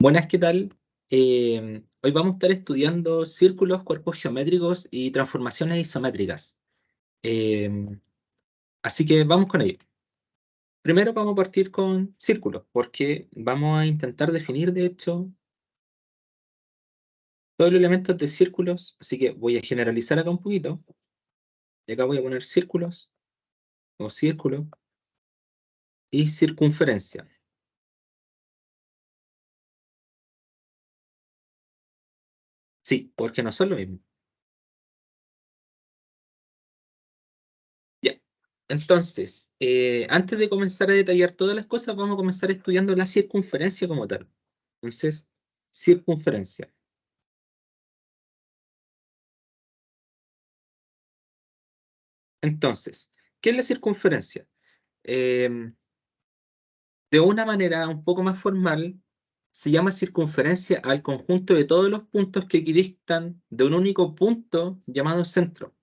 Buenas, ¿qué tal? Hoy vamos a estar estudiando círculos, cuerpos geométricos y transformaciones isométricas. Em, Así que vamos con ello. Primero vamos a partir con círculos, porque vamos a intentar definir, de hecho, todos los elementos de círculos. Así que voy a generalizar acá un poquito. Y acá voy a poner círculos o círculo y circunferencia. Sí, porque no son lo mismo. Ya. Entonces, antes de comenzar a detallar todas las cosas, vamos a comenzar estudiando la circunferencia como tal. Entonces, circunferencia. Entonces, ¿qué es la circunferencia? Em, de una manera un poco más formal, se llama circunferencia al conjunto de todos los puntos que equidistan de un único punto llamado centro.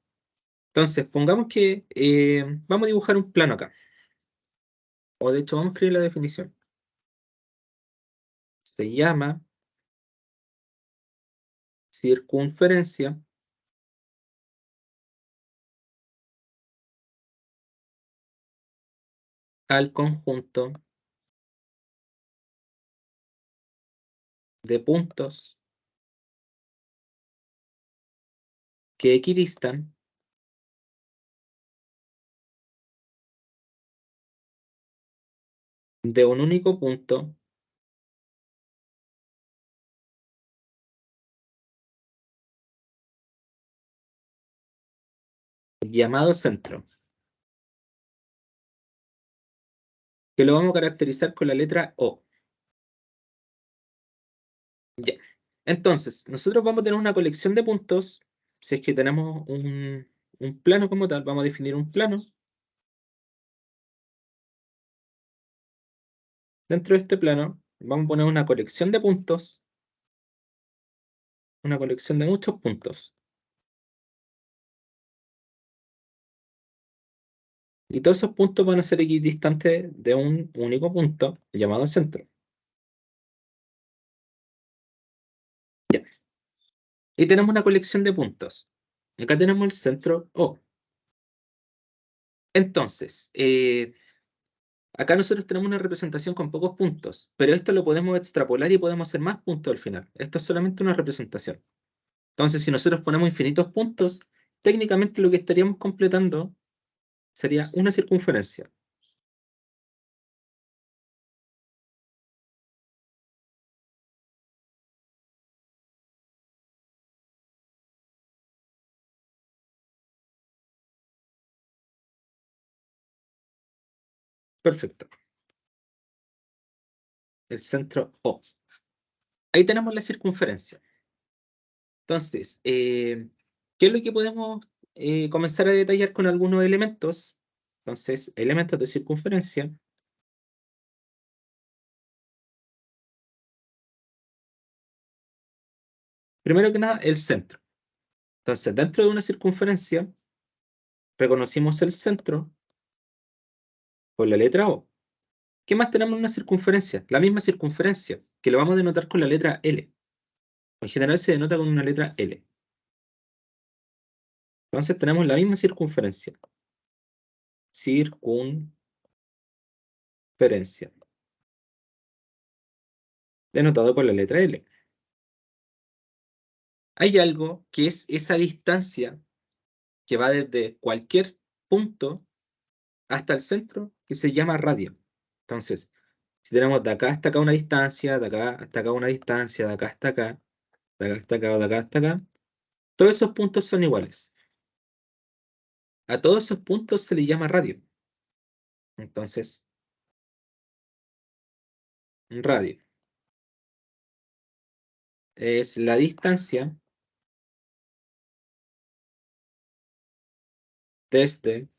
Entonces, pongamos que vamos a dibujar un plano acá, o de hecho vamos a escribir la definición. Se llama circunferencia al conjunto de puntos que equidistan de un único punto llamado centro, que lo vamos a caracterizar con la letra O. Ya. Entonces, nosotros vamos a tener una colección de puntos. Si es que tenemos un plano como tal, vamos a definir un plano. Dentro de este plano, vamos a poner una colección de puntos, una colección de muchos puntos. Y todos esos puntos van a ser equidistantes de un único punto llamado centro. Ya. Y tenemos una colección de puntos. Acá tenemos el centro O. Entonces, acá nosotros tenemos una representación con pocos puntos, pero esto lo podemos extrapolar y podemos hacer más puntos al final. Esto es solamente una representación. Entonces, si nosotros ponemos infinitos puntos, técnicamente lo que estaríamos completando sería una circunferencia. Perfecto. El centro O. Ahí tenemos la circunferencia. Entonces, ¿qué es lo que podemos comenzar a detallar con algunos elementos? Entonces, elementos de circunferencia. Primero que nada, el centro. Entonces, dentro de una circunferencia, reconocimos el centro con la letra O. ¿Qué más tenemos en una circunferencia? La misma circunferencia, que lo vamos a denotar con la letra L. En general se denota con una letra L. Entonces tenemos la misma circunferencia. Circunferencia. Denotado con la letra L. Hay algo que es esa distancia que va desde cualquier punto hasta el centro que se llama radio. Entonces, si tenemos de acá hasta acá una distancia, de acá hasta acá una distancia, de acá hasta acá, de acá hasta acá o de acá hasta acá, todos esos puntos son iguales. A todos esos puntos se le llama radio. Entonces, radio es la distancia desde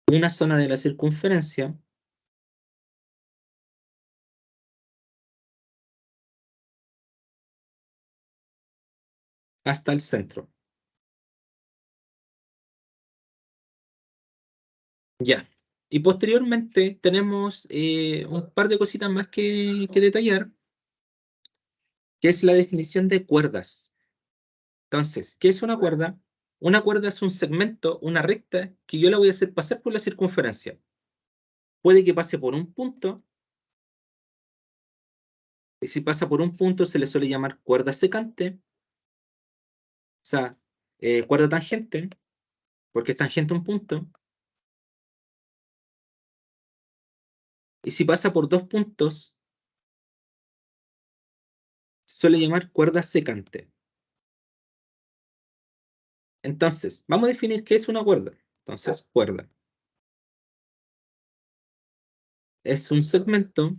una zona de la circunferencia hasta el centro. Ya. Y posteriormente tenemos un par de cositas más que detallar, que es la definición de cuerdas. Entonces, ¿qué es una cuerda? Una cuerda es un segmento, una recta, que yo la voy a hacer pasar por la circunferencia. Puede que pase por un punto, y si pasa por un punto se le suele llamar cuerda secante, o sea, cuerda tangente, porque es tangente a un punto. Y si pasa por dos puntos, se suele llamar cuerda secante. Entonces, vamos a definir qué es una cuerda. Entonces, cuerda es un segmento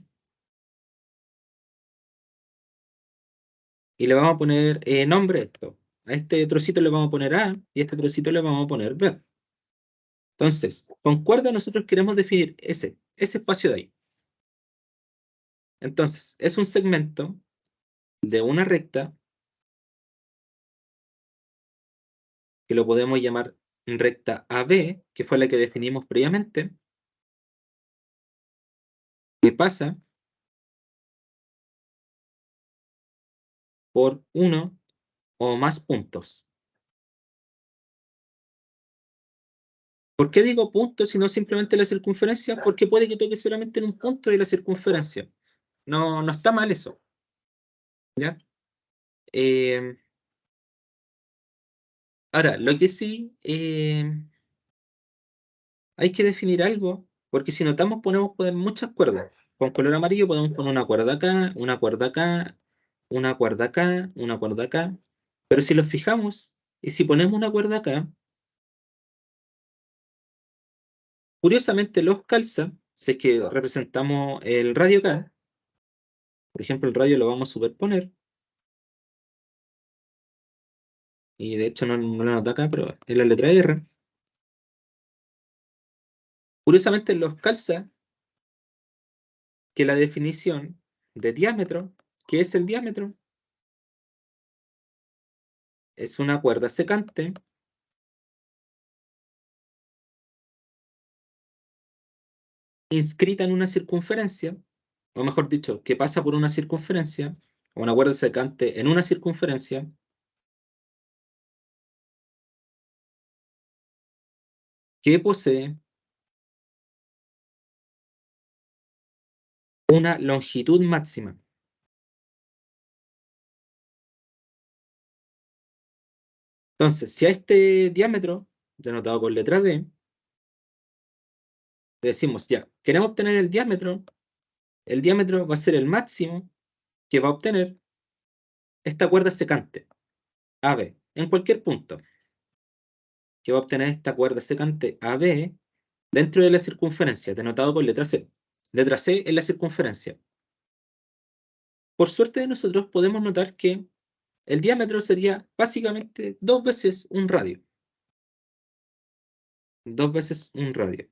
y le vamos a poner nombre a esto. A este trocito le vamos a poner A y a este trocito le vamos a poner B. Entonces, con cuerda nosotros queremos definir ese espacio de ahí. Entonces, es un segmento de una recta que lo podemos llamar recta AB, que fue la que definimos previamente, que pasa por uno o más puntos. ¿Por qué digo puntos y no simplemente la circunferencia? Porque puede que toque solamente en un punto de la circunferencia. No, no está mal eso, ¿ya? Eh, Ahora, lo que sí, hay que definir algo, porque si notamos podemos poner muchas cuerdas. Con color amarillo podemos poner una cuerda acá, una cuerda acá, una cuerda acá, una cuerda acá. Pero si los fijamos, y si ponemos una cuerda acá, curiosamente los calza, si es que representamos el radio acá, por ejemplo el radio lo vamos a superponer, y de hecho no lo nota acá, pero es la letra R. Curiosamente los calza que la definición de diámetro, ¿qué es el diámetro? Es una cuerda secante inscrita en una circunferencia, o mejor dicho, que pasa por una circunferencia, o una cuerda secante en una circunferencia, que posee una longitud máxima. Entonces, si a este diámetro, denotado con letra D, le decimos ya, queremos obtener el diámetro va a ser el máximo que va a obtener esta cuerda secante, AB, en cualquier punto, que va a obtener esta cuerda secante AB dentro de la circunferencia, denotado con letra C. Letra C es la circunferencia. Por suerte de nosotros podemos notar que el diámetro sería básicamente dos veces un radio. Dos veces un radio.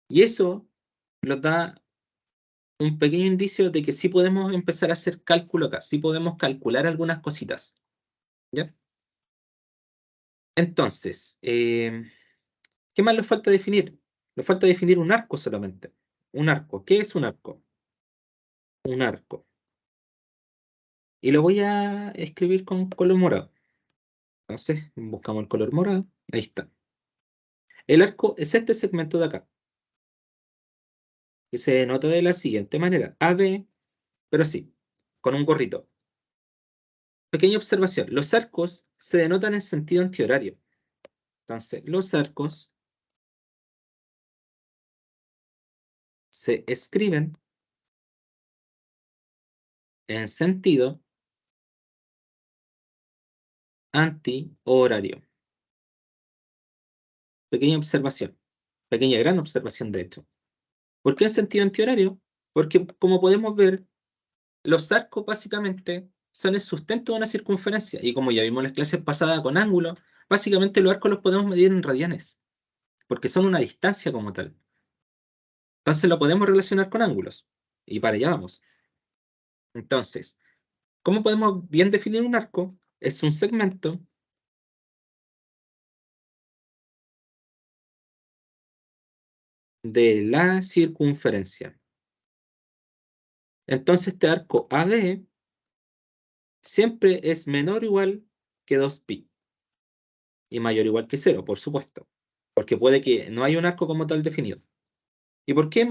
Y eso nos da un pequeño indicio de que sí podemos empezar a hacer cálculo acá, sí podemos calcular algunas cositas. ¿Ya? Entonces, ¿qué más nos falta definir? Nos falta definir un arco solamente. Un arco. ¿Qué es un arco? Un arco. Y lo voy a escribir con color morado. Entonces, buscamos el color morado. Ahí está. El arco es este segmento de acá, que se denota de la siguiente manera. AB, pero sí, con un gorrito. Pequeña observación. Los arcos se denotan en sentido antihorario. Entonces, los arcos se escriben en sentido antihorario. Pequeña observación. Pequeña gran observación, de hecho. ¿Por qué en sentido antihorario? Porque, como podemos ver, los arcos básicamente son el sustento de una circunferencia. Y como ya vimos en las clases pasadas con ángulos, básicamente los arcos los podemos medir en radianes, porque son una distancia como tal. Entonces lo podemos relacionar con ángulos. Y para allá vamos. Entonces, ¿cómo podemos bien definir un arco? Es un segmento de la circunferencia. Entonces este arco AB siempre es menor o igual que 2pi y mayor o igual que 0, por supuesto, porque puede que no haya un arco como tal definido. ¿Y por qué es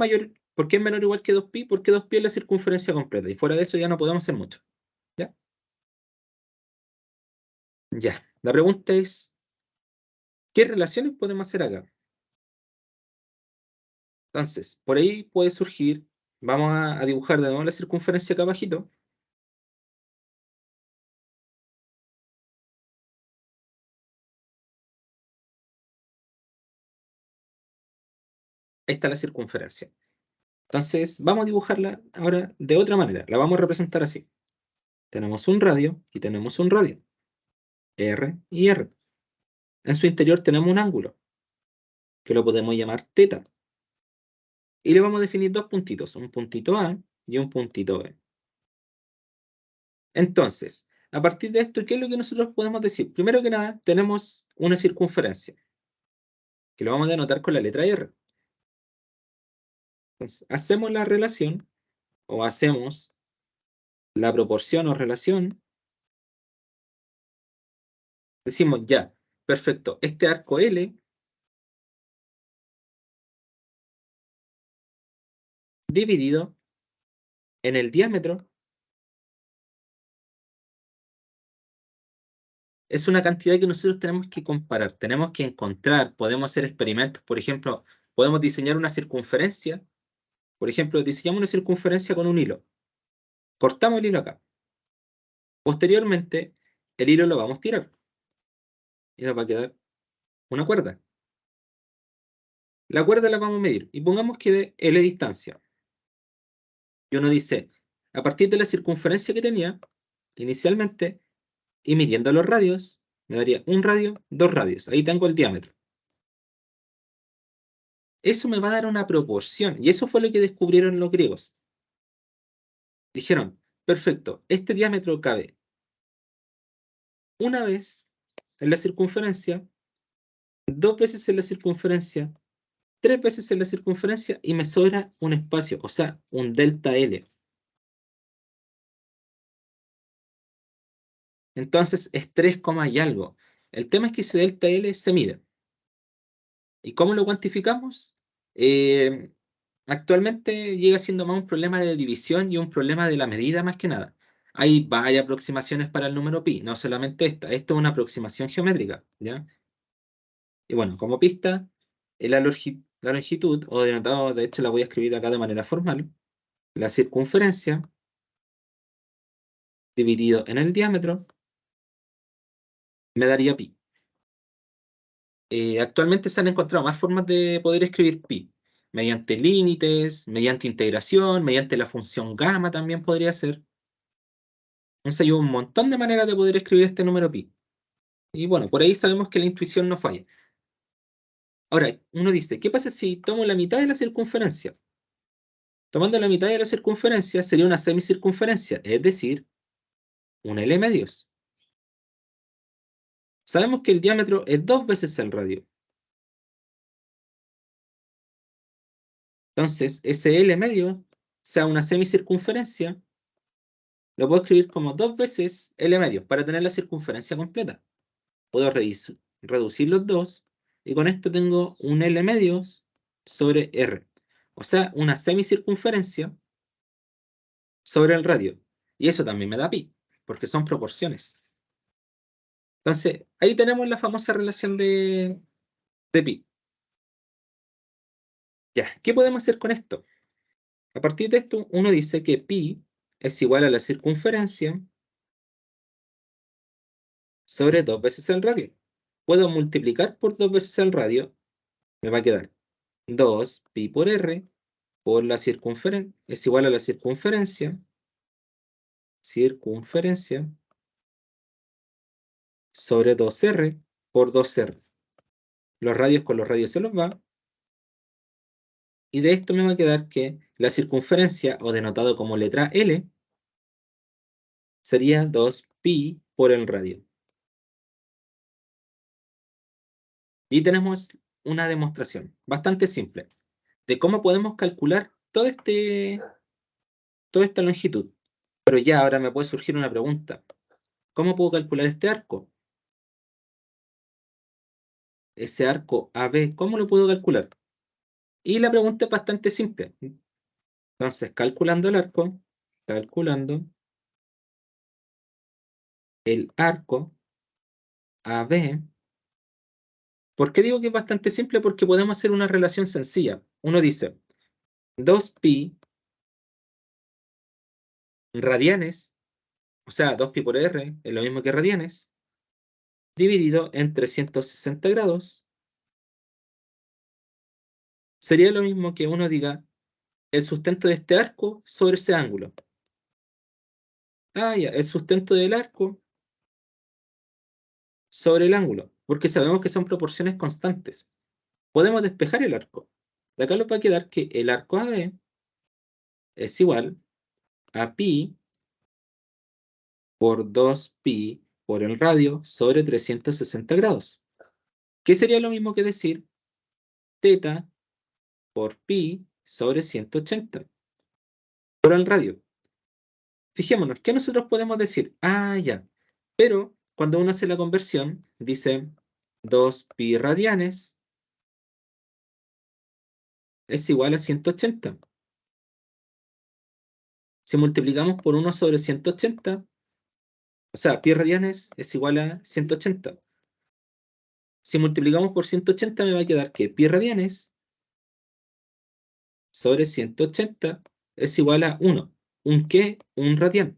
menor o igual que 2pi? Porque 2pi es la circunferencia completa y fuera de eso ya no podemos hacer mucho. ¿Ya? Ya. La pregunta es, ¿qué relaciones podemos hacer acá? Entonces, por ahí puede surgir, vamos a dibujar de nuevo la circunferencia acá abajito. Ahí está la circunferencia. Entonces, vamos a dibujarla ahora de otra manera. La vamos a representar así. Tenemos un radio y tenemos un radio. R y R. En su interior tenemos un ángulo, que lo podemos llamar θ. Y le vamos a definir dos puntitos, un puntito A y un puntito B. Entonces, a partir de esto, ¿qué es lo que nosotros podemos decir? Primero que nada, tenemos una circunferencia, que lo vamos a denotar con la letra R. Entonces, hacemos la relación, o hacemos la proporción o relación. Decimos ya, perfecto, este arco L dividido en el diámetro es una cantidad que nosotros tenemos que comparar, tenemos que encontrar, podemos hacer experimentos, por ejemplo, podemos diseñar una circunferencia, por ejemplo, diseñamos una circunferencia con un hilo, cortamos el hilo acá, posteriormente el hilo lo vamos a tirar y nos va a quedar una cuerda. La cuerda la vamos a medir y pongamos que de L distancia. Y uno dice, a partir de la circunferencia que tenía inicialmente y midiendo los radios, me daría un radio, dos radios, ahí tengo el diámetro. Eso me va a dar una proporción y eso fue lo que descubrieron los griegos. Dijeron, perfecto, este diámetro cabe una vez en la circunferencia, dos veces en la circunferencia, tres veces en la circunferencia y me sobra un espacio, o sea, un delta L. Entonces es 3, y algo. El tema es que ese delta L se mide. ¿Y cómo lo cuantificamos? Eh, Actualmente llega siendo más un problema de división y un problema de la medida más que nada. Hay varias aproximaciones para el número pi, no solamente esta. Esto es una aproximación geométrica, ¿ya? Y bueno, como pista, la longitud, o denotado, de hecho la voy a escribir acá de manera formal, la circunferencia dividido en el diámetro me daría pi. Actualmente se han encontrado más formas de poder escribir pi, mediante límites, mediante integración, mediante la función gamma también podría ser. Entonces hay un montón de maneras de poder escribir este número pi. Y bueno, por ahí sabemos que la intuición no falla. Ahora, uno dice, ¿qué pasa si tomo la mitad de la circunferencia? Tomando la mitad de la circunferencia sería una semicircunferencia, es decir, un L medios. Sabemos que el diámetro es dos veces el radio. Entonces, ese L medio, o sea, una semicircunferencia, lo puedo escribir como dos veces L medios para tener la circunferencia completa. Puedo reducir los dos y con esto tengo un L medios sobre R. O sea, una semicircunferencia sobre el radio. Y eso también me da pi, porque son proporciones. Entonces, ahí tenemos la famosa relación de pi. Ya, ¿qué podemos hacer con esto? A partir de esto, uno dice que pi es igual a la circunferencia sobre dos veces el radio. Puedo multiplicar por dos veces el radio, me va a quedar 2 pi por r por la circunferencia, es igual a la circunferencia sobre 2r por 2r. Los radios con los radios se los va. Y de esto me va a quedar que la circunferencia, o denotado como letra L, sería 2pi por el radio. Y tenemos una demostración bastante simple. de cómo podemos calcular toda esta longitud. Pero ya ahora me puede surgir una pregunta. ¿Cómo puedo calcular este arco? Ese arco AB, ¿cómo lo puedo calcular? Y la pregunta es bastante simple. Entonces, calculando el arco AB. ¿Por qué digo que es bastante simple? Porque podemos hacer una relación sencilla. Uno dice 2pi radianes, o sea, 2pi por r es lo mismo que radianes, dividido en 360 grados, sería lo mismo que uno diga el sustento de este arco sobre ese ángulo. Ah, ya, el sustento del arco sobre el ángulo, porque sabemos que son proporciones constantes. Podemos despejar el arco. De acá nos va a quedar que el arco AB es igual a pi por 2pi por el radio sobre 360 grados. ¿Qué sería lo mismo que decir teta por pi sobre 180 por el radio? Fijémonos, ¿qué nosotros podemos decir? Ah, ya. Pero cuando uno hace la conversión, dice 2pi radianes es igual a 180. Si multiplicamos por 1 sobre 180, o sea, pi radianes es igual a 180. Si multiplicamos por 180 me va a quedar que pi radianes sobre 180 es igual a 1. ¿Un qué? Un radián.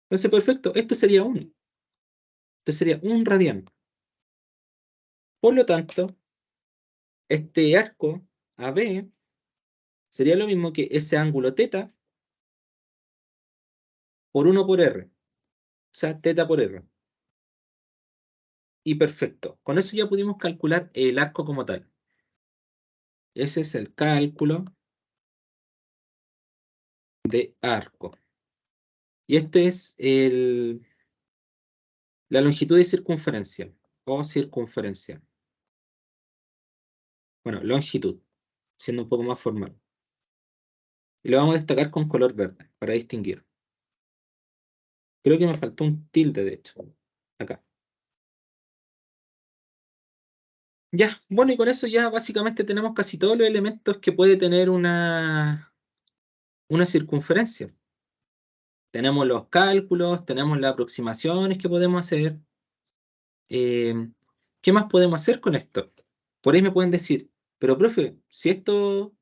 Entonces, perfecto, esto sería 1. Esto sería un radián. Por lo tanto, este arco AB sería lo mismo que ese ángulo teta por 1 por r. O sea, teta por r. Y perfecto. Con eso ya pudimos calcular el arco como tal. Ese es el cálculo de arco. Y este es la longitud de circunferencia o circunferencia. Bueno, longitud, siendo un poco más formal. Y lo vamos a destacar con color verde para distinguir. Creo que me faltó un tilde, de hecho, acá. Ya, bueno, y con eso ya básicamente tenemos casi todos los elementos que puede tener una circunferencia. Tenemos los cálculos, tenemos las aproximaciones que podemos hacer. Eh, ¿Qué más podemos hacer con esto? Por ahí me pueden decir, pero profe, si esto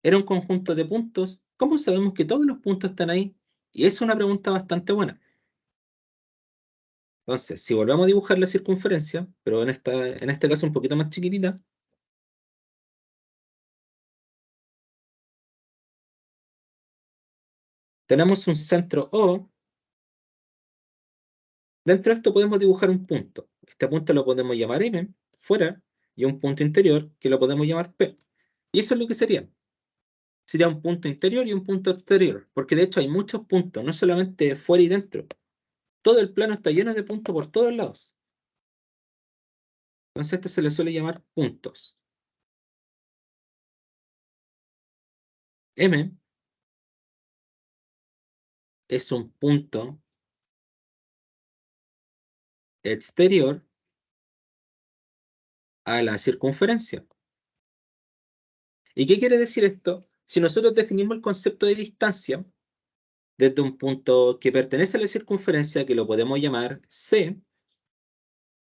era un conjunto de puntos, ¿cómo sabemos que todos los puntos están ahí? Y es una pregunta bastante buena. Entonces, si volvemos a dibujar la circunferencia, pero en este caso un poquito más chiquitita, tenemos un centro O. Dentro de esto podemos dibujar un punto. Este punto lo podemos llamar M, fuera, y un punto interior que lo podemos llamar P. Y eso es lo que sería. Sería un punto interior y un punto exterior, porque de hecho hay muchos puntos, no solamente fuera y dentro. Todo el plano está lleno de puntos por todos lados. Entonces esto se le suele llamar puntos. M es un punto exterior a la circunferencia. ¿Y qué quiere decir esto? Si nosotros definimos el concepto de distancia desde un punto que pertenece a la circunferencia, que lo podemos llamar C,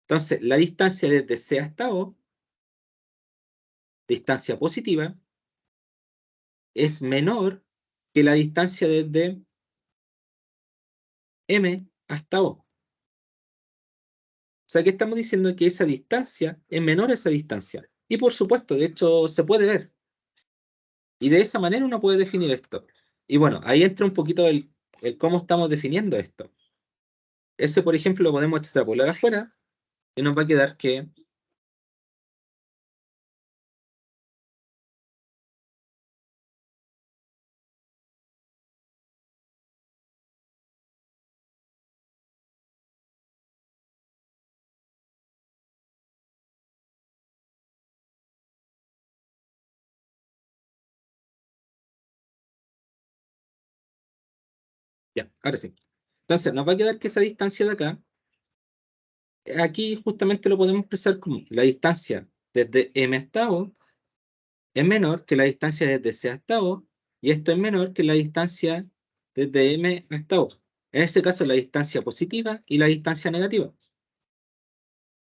entonces la distancia desde C hasta O, distancia positiva, es menor que la distancia desde M hasta O. O sea que estamos diciendo que esa distancia es menor a esa distancia. Y por supuesto, de hecho, se puede ver. Y de esa manera uno puede definir esto. Y bueno, ahí entra un poquito el cómo estamos definiendo esto. Ese, por ejemplo, lo podemos extrapolar afuera y nos va a quedar que Ya, ahora sí. Entonces, nos va a quedar que esa distancia de acá, aquí justamente lo podemos expresar como la distancia desde m hasta O es menor que la distancia desde C hasta O, y esto es menor que la distancia desde M hasta O. En este caso, la distancia positiva y la distancia negativa.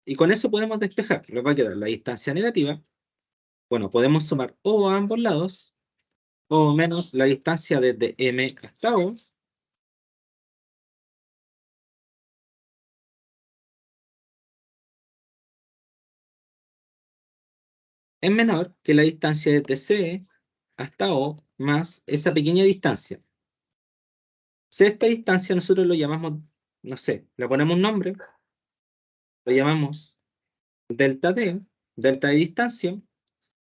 Y con eso podemos despejar. Nos va a quedar la distancia negativa. Bueno, podemos sumar O a ambos lados, o menos la distancia desde M hasta O, es menor que la distancia desde C hasta O más esa pequeña distancia. Si esta distancia nosotros lo llamamos, no sé, le ponemos un nombre, lo llamamos delta D, delta de distancia,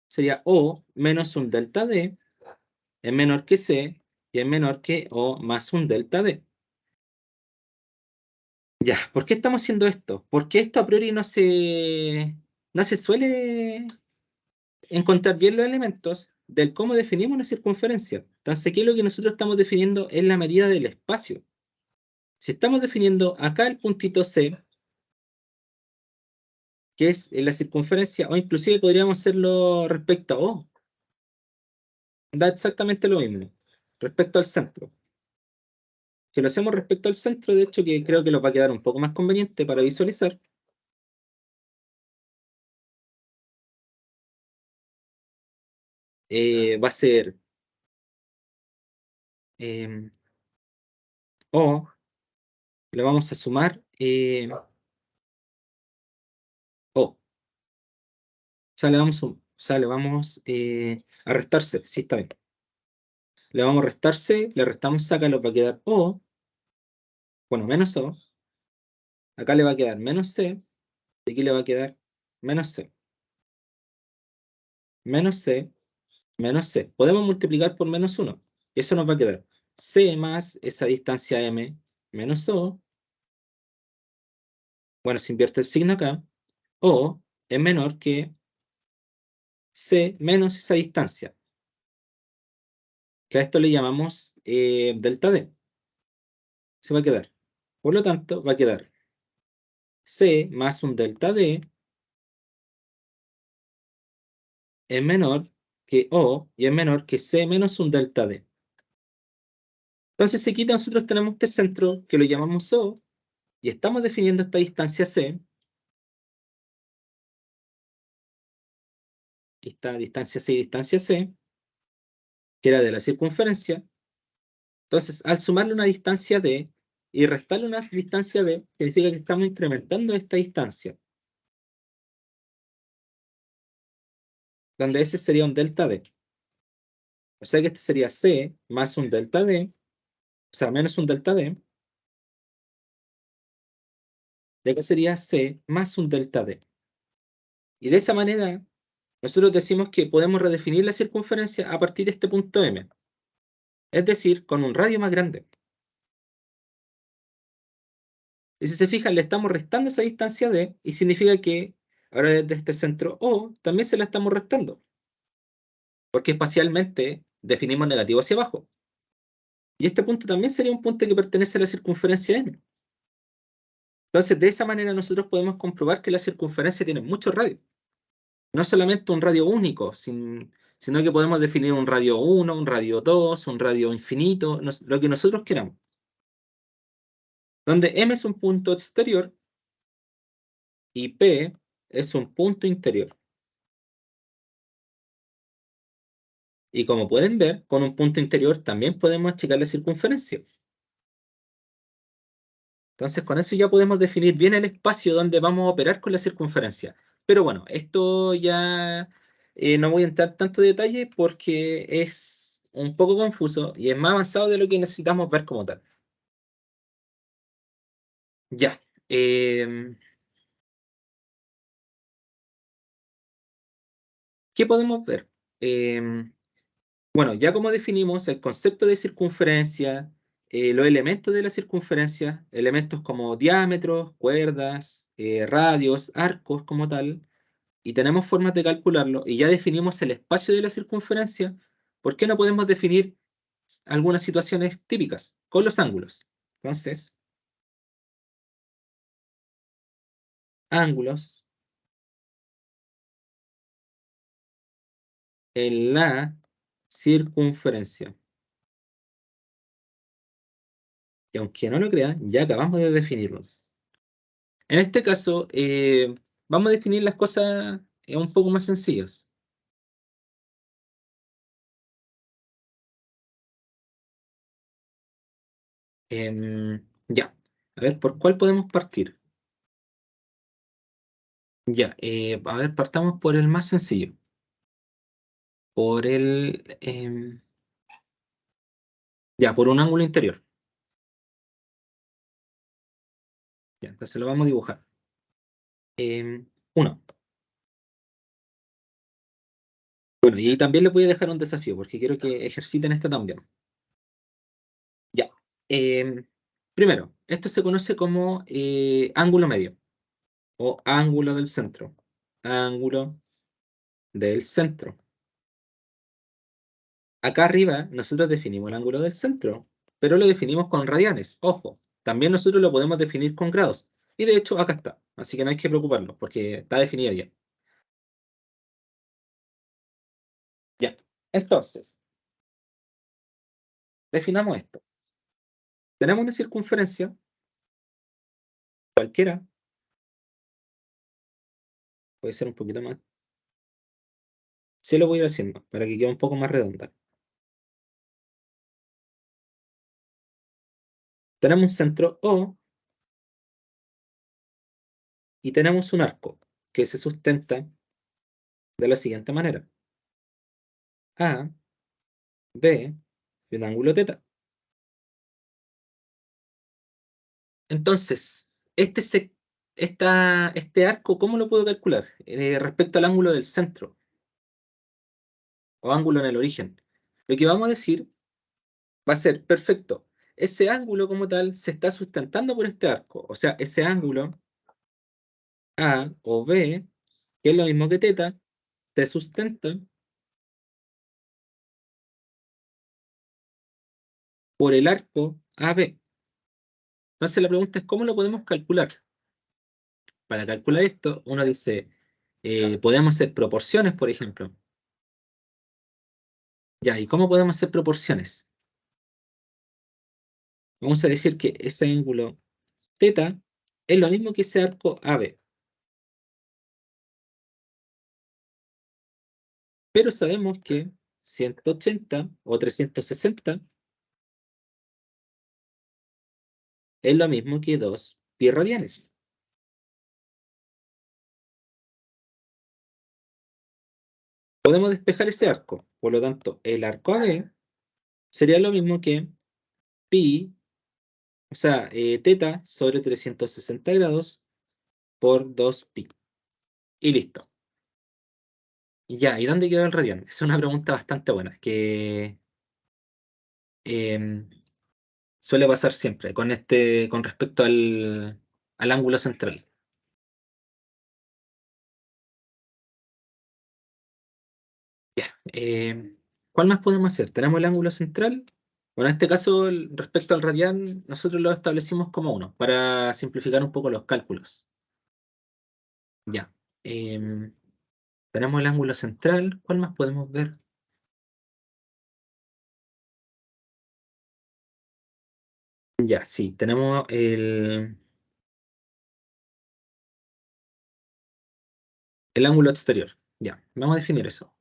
sería O menos un delta D, es menor que C y es menor que O más un delta D. Ya, ¿por qué estamos haciendo esto? Porque esto a priori no se suele encontrar bien los elementos del cómo definimos una circunferencia. Entonces, aquí lo que nosotros estamos definiendo es la medida del espacio. Si estamos definiendo acá el puntito C, que es la circunferencia, o inclusive podríamos hacerlo respecto a O, da exactamente lo mismo, respecto al centro. Si lo hacemos respecto al centro, de hecho, que creo que lo va a quedar un poco más conveniente para visualizar, va a ser eh, O, le vamos a sumar O. O sea, le vamos a restar C, sí está bien. Le vamos a restar C, le restamos C, acá nos va a quedar O, bueno, menos O, acá le va a quedar menos C, y aquí le va a quedar menos C, menos C, menos C. Podemos multiplicar por menos 1, y eso nos va a quedar C más esa distancia M menos O, bueno, se invierte el signo acá, O es menor que C menos esa distancia, que a esto le llamamos delta D. Se va a quedar. Por lo tanto, va a quedar C más un delta D es menor que O y es menor que C menos un delta D. Entonces aquí nosotros tenemos este centro que lo llamamos O y estamos definiendo esta distancia C, esta distancia C y distancia C, que era de la circunferencia. Entonces, al sumarle una distancia D y restarle una distancia D, significa que estamos incrementando esta distancia, donde ese sería un delta D. O sea que este sería C más un delta D, o sea, menos un delta D, y acá sería C más un delta D. Y de esa manera, nosotros decimos que podemos redefinir la circunferencia a partir de este punto M, es decir, con un radio más grande. Y si se fijan, le estamos restando esa distancia D y significa que ahora desde este centro O también se la estamos restando, porque espacialmente definimos negativo hacia abajo. Y este punto también sería un punto que pertenece a la circunferencia M. Entonces, de esa manera nosotros podemos comprobar que la circunferencia tiene muchos radios. No solamente un radio único, sino que podemos definir un radio 1, un radio 2, un radio infinito, lo que nosotros queramos. Donde M es un punto exterior y P es un punto interior. Y como pueden ver, con un punto interior también podemos achicar la circunferencia. Entonces, con eso ya podemos definir bien el espacio donde vamos a operar con la circunferencia. Pero bueno, esto ya no voy a entrar tanto detalle porque es un poco confuso y es más avanzado de lo que necesitamos ver como tal. Ya. ¿Qué podemos ver? Em, Bueno, ya como definimos el concepto de circunferencia, los elementos de la circunferencia, elementos como diámetros, cuerdas, radios, arcos como tal, y tenemos formas de calcularlo, y ya definimos el espacio de la circunferencia, ¿por qué no podemos definir algunas situaciones típicas con los ángulos. Entonces, ángulos en la circunferencia. Y aunque no lo crean, ya acabamos de definirlo. En este caso, vamos a definir las cosas un poco más sencillas. Ya, a ver, ¿por cuál podemos partir? Ya, a ver, partamos por el más sencillo. Por ya, por un ángulo interior. Ya, entonces lo vamos a dibujar. Uno. Bueno, y también les voy a dejar un desafío, porque quiero que ejerciten esto también. Ya. Primero, esto se conoce como ángulo medio o ángulo del centro. Ángulo del centro. Acá arriba nosotros definimos el ángulo del centro, pero lo definimos con radianes. Ojo, también nosotros lo podemos definir con grados. Y de hecho acá está, así que no hay que preocuparnos porque está definido ya. Ya. Entonces, definamos esto. Tenemos una circunferencia, cualquiera, puede ser un poquito más. Sí lo voy a ir haciendo para que quede un poco más redonda. Tenemos un centro O y tenemos un arco que se sustenta de la siguiente manera. A, B y un ángulo teta. Entonces, este arco, ¿cómo lo puedo calcular? Respecto al ángulo del centro o ángulo en el origen. Lo que vamos a decir va a ser, perfecto, ese ángulo como tal se está sustentando por este arco. O sea, ese ángulo A o B, que es lo mismo que teta, se sustenta por el arco AB. Entonces la pregunta es, ¿cómo lo podemos calcular? Para calcular esto, uno dice, podemos hacer proporciones, por ejemplo. Ya, ¿y cómo podemos hacer proporciones? Vamos a decir que ese ángulo teta es lo mismo que ese arco AB, pero sabemos que 180 o 360 es lo mismo que 2 pi radianes. Podemos despejar ese arco, por lo tanto, el arco AB sería lo mismo que pi, o sea, teta sobre 360 grados por 2 pi. Y listo. Ya, ¿y dónde quedó el radián? Es una pregunta bastante buena, que em, suele pasar siempre con respecto al ángulo central. Ya, ¿cuál más podemos hacer? Tenemos el ángulo central. Bueno, en este caso, respecto al radián, nosotros lo establecimos como uno, para simplificar un poco los cálculos. Ya, em, tenemos el ángulo central. ¿Cuál más podemos ver? Ya, sí, tenemos el ángulo exterior. Ya, vamos a definir eso.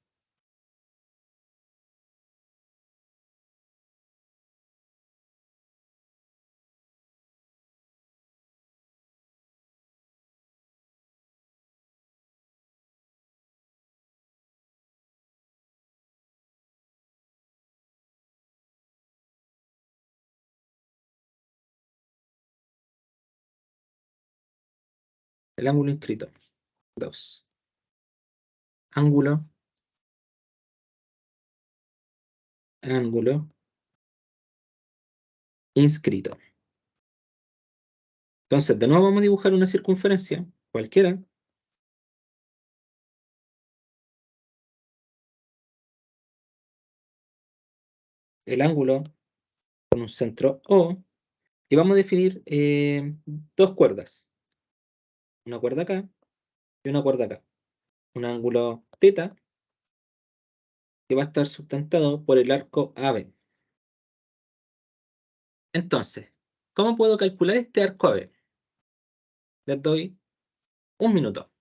El ángulo inscrito. 2. Ángulo, ángulo inscrito. Entonces, de nuevo vamos a dibujar una circunferencia, cualquiera. el ángulo con un centro O y vamos a definir dos cuerdas. Una cuerda acá y una cuerda acá. Un ángulo θ que va a estar sustentado por el arco AB. Entonces, ¿cómo puedo calcular este arco AB? Les doy un minuto.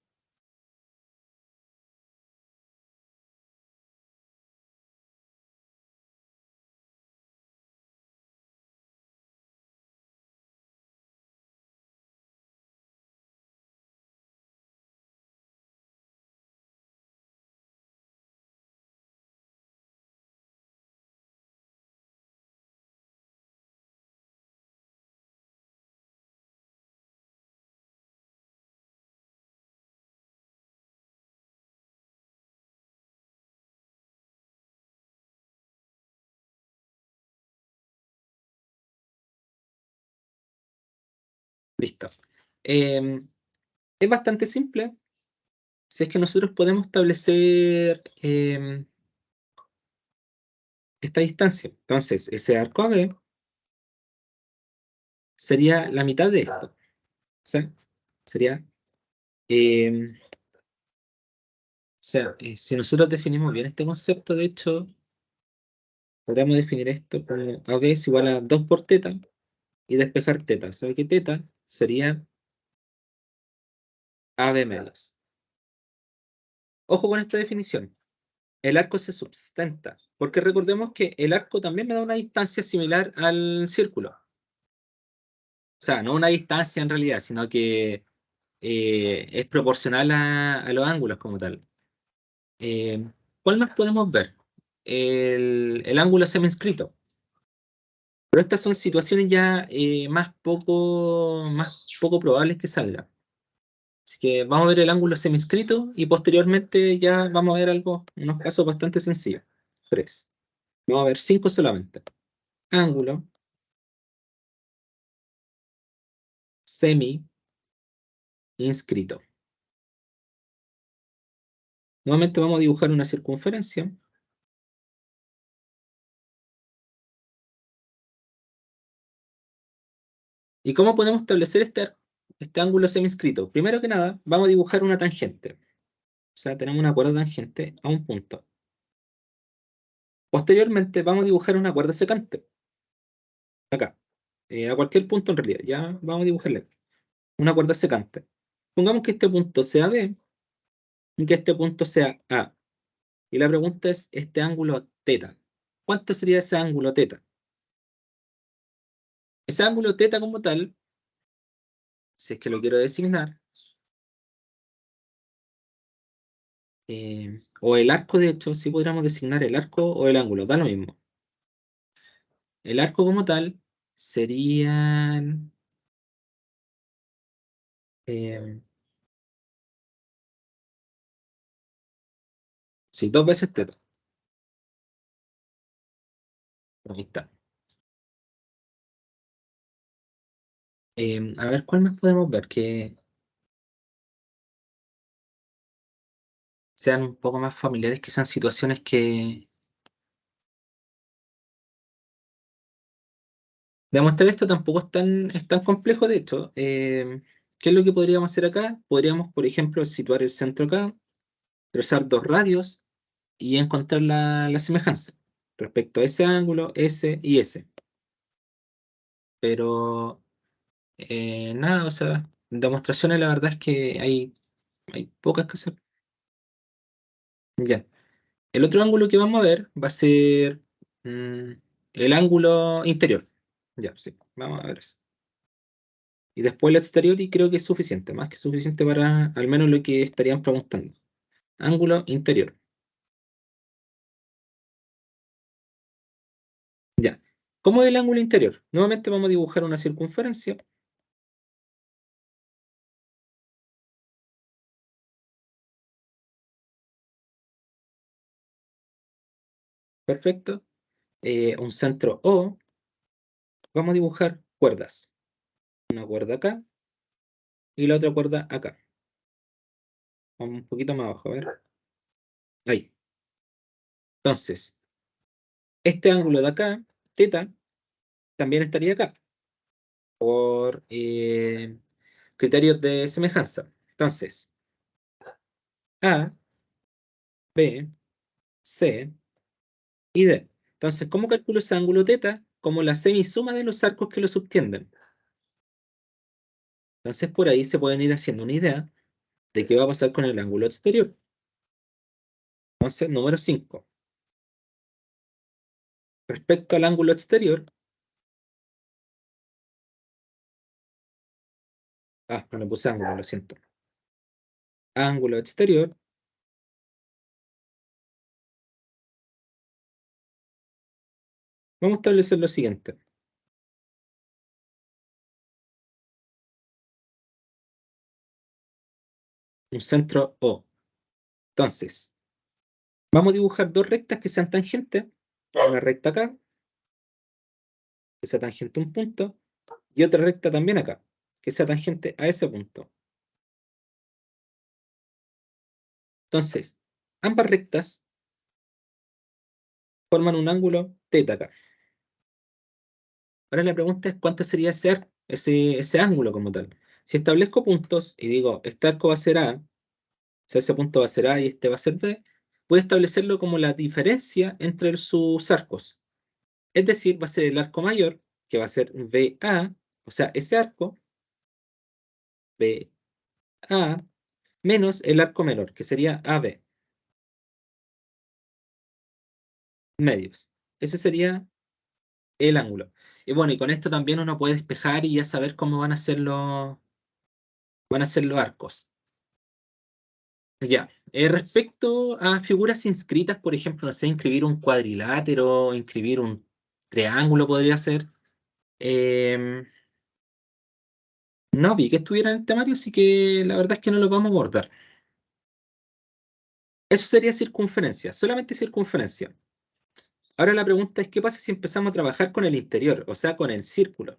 Listo. Es bastante simple. Si es que nosotros podemos establecer esta distancia. Entonces, ese arco AB sería la mitad de esto. ¿Sí? Sería, o sea, si nosotros definimos bien este concepto, de hecho, podríamos definir esto como AB es igual a 2 por θ y despejar θ. O sea que θ sería AB medios. Ojo con esta definición. El arco se sustenta, porque recordemos que el arco también me da una distancia similar al círculo. O sea, no una distancia en realidad, sino que es proporcional a los ángulos como tal. Eh, ¿Cuál más podemos ver? El ángulo semiinscrito. Pero estas son situaciones ya más poco probables que salgan. Así que vamos a ver el ángulo semiinscrito y posteriormente ya vamos a ver unos casos bastante sencillos. Tres. Vamos a ver cinco solamente. Ángulo semi-inscrito. Nuevamente vamos a dibujar una circunferencia. ¿Y cómo podemos establecer este ángulo semiinscrito? Primero que nada, vamos a dibujar una tangente. O sea, tenemos una cuerda tangente a un punto. Posteriormente vamos a dibujar una cuerda secante. Acá. A cualquier punto en realidad. Ya vamos a dibujarle. Una cuerda secante. Pongamos que este punto sea B y que este punto sea A. Y la pregunta es, este ángulo θ. ¿Cuánto sería ese ángulo θ? Ese ángulo θ como tal, si es que lo quiero designar, o el arco de hecho, si podríamos designar el arco o el ángulo, da lo mismo. El arco como tal serían eh, sí, dos veces θ. Ahí está. A ver, ¿cuál más podemos ver? Que sean un poco más familiares, que sean situaciones que... Demostrar esto tampoco es tan complejo, de hecho. ¿Qué es lo que podríamos hacer acá? Podríamos, por ejemplo, situar el centro acá, trazar dos radios y encontrar la semejanza respecto a ese ángulo, ese y ese. Pero nada, o sea, demostraciones la verdad es que hay pocas que hacer. Ya. El otro ángulo que vamos a ver va a ser mm, el ángulo interior. Ya, sí, vamos a ver eso. Y después el exterior y creo que es suficiente, más que suficiente para al menos lo que estarían preguntando. Ángulo interior. Ya. ¿Cómo es el ángulo interior? Nuevamente vamos a dibujar una circunferencia. Perfecto. Un centro O. Vamos a dibujar cuerdas. Una cuerda acá y la otra cuerda acá. Vamos un poquito más abajo, a ver. Ahí. Entonces, Este ángulo de acá, teta, también estaría acá, por criterios de semejanza. Entonces, A, B, C y D. Entonces, ¿cómo calculo ese ángulo teta? Como la semisuma de los arcos que lo subtienden. Entonces, por ahí se pueden ir haciendo una idea de qué va a pasar con el ángulo exterior. Entonces, número 5. Respecto al ángulo exterior, no le puse ángulo, lo siento. Ángulo exterior, vamos a establecer lo siguiente. Un centro O. Entonces, vamos a dibujar dos rectas que sean tangentes. Una recta acá, que sea tangente a un punto, y otra recta también acá, que sea tangente a ese punto. Entonces, ambas rectas forman un ángulo teta acá. Ahora la pregunta es cuánto sería ese ángulo como tal. Si establezco puntos y digo, este arco va a ser A, o sea, ese punto va a ser A y este va a ser B, voy a establecerlo como la diferencia entre sus arcos. Es decir, va a ser el arco mayor, que va a ser BA, o sea, ese arco, BA, menos el arco menor, que sería AB, medios. Ese sería el ángulo. Y bueno, y con esto también uno puede despejar y ya saber cómo van a ser los arcos. Ya. Respecto a figuras inscritas, por ejemplo, no sé, inscribir un cuadrilátero, inscribir un triángulo podría ser. No vi que estuviera en el temario, así que la verdad es que no lo vamos a abordar. Eso sería circunferencia, solamente circunferencia. Ahora la pregunta es, ¿qué pasa si empezamos a trabajar con el interior, o sea, con el círculo?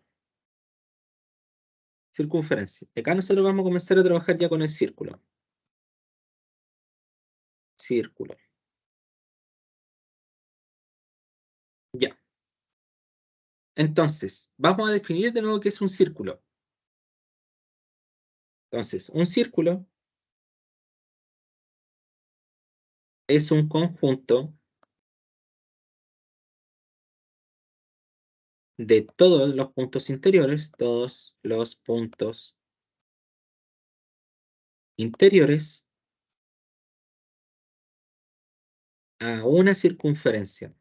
Circunferencia. Acá nosotros vamos a comenzar a trabajar ya con el círculo. Círculo. Ya. Entonces, vamos a definir de nuevo qué es un círculo. Entonces, un círculo es un conjunto de todos los puntos interiores a una circunferencia.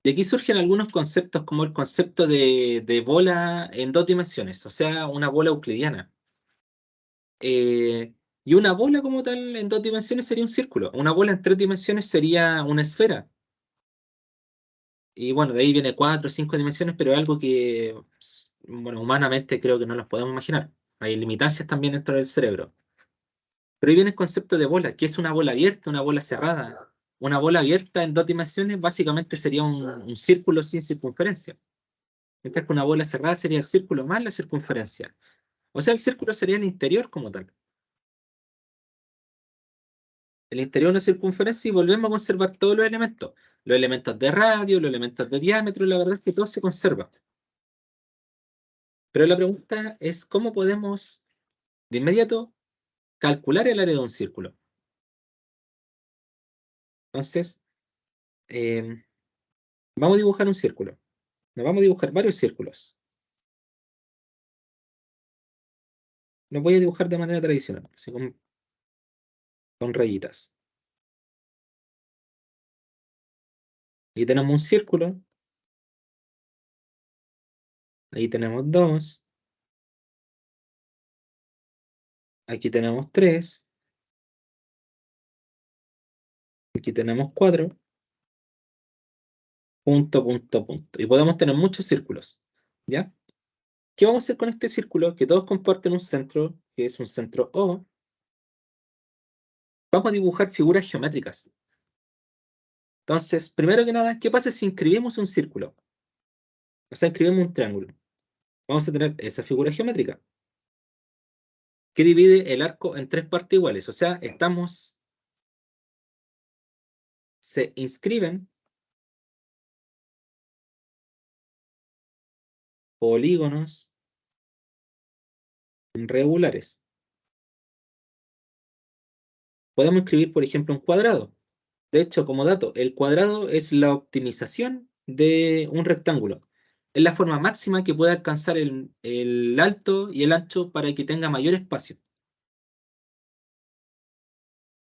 Y aquí surgen algunos conceptos como el concepto de bola en dos dimensiones, o sea, una bola euclidiana. Y una bola como tal en dos dimensiones sería un círculo. Una bola en tres dimensiones sería una esfera. Y bueno, de ahí viene cuatro o cinco dimensiones, pero es algo que, bueno, humanamente creo que no los podemos imaginar. Hay limitancias también dentro del cerebro. Pero ahí viene el concepto de bola, que es una bola abierta, una bola cerrada. Una bola abierta en dos dimensiones básicamente sería un círculo sin circunferencia. Mientras que una bola cerrada sería el círculo más la circunferencia. O sea, el círculo sería el interior como tal. El interior de una circunferencia y volvemos a conservar todos los elementos. Los elementos de radio, los elementos de diámetro, la verdad es que todo se conserva. Pero la pregunta es cómo podemos de inmediato calcular el área de un círculo. Entonces, eh, vamos a dibujar un círculo. Nos vamos a dibujar varios círculos. Los voy a dibujar de manera tradicional, así con rayitas. Ahí tenemos un círculo. Ahí tenemos dos. Aquí tenemos tres. Aquí tenemos cuatro. Punto, punto, punto. Y podemos tener muchos círculos. ¿Ya? ¿Qué vamos a hacer con este círculo? Que todos comparten un centro, que es un centro O. Vamos a dibujar figuras geométricas. Entonces, primero que nada, ¿qué pasa si inscribimos un círculo? O sea, inscribimos un triángulo. Vamos a tener esa figura geométrica que divide el arco en tres partes iguales. O sea, estamos se inscriben polígonos regulares. Podemos escribir, por ejemplo, un cuadrado. De hecho, como dato, el cuadrado es la optimización de un rectángulo. Es la forma máxima que puede alcanzar el alto y el ancho para que tenga mayor espacio.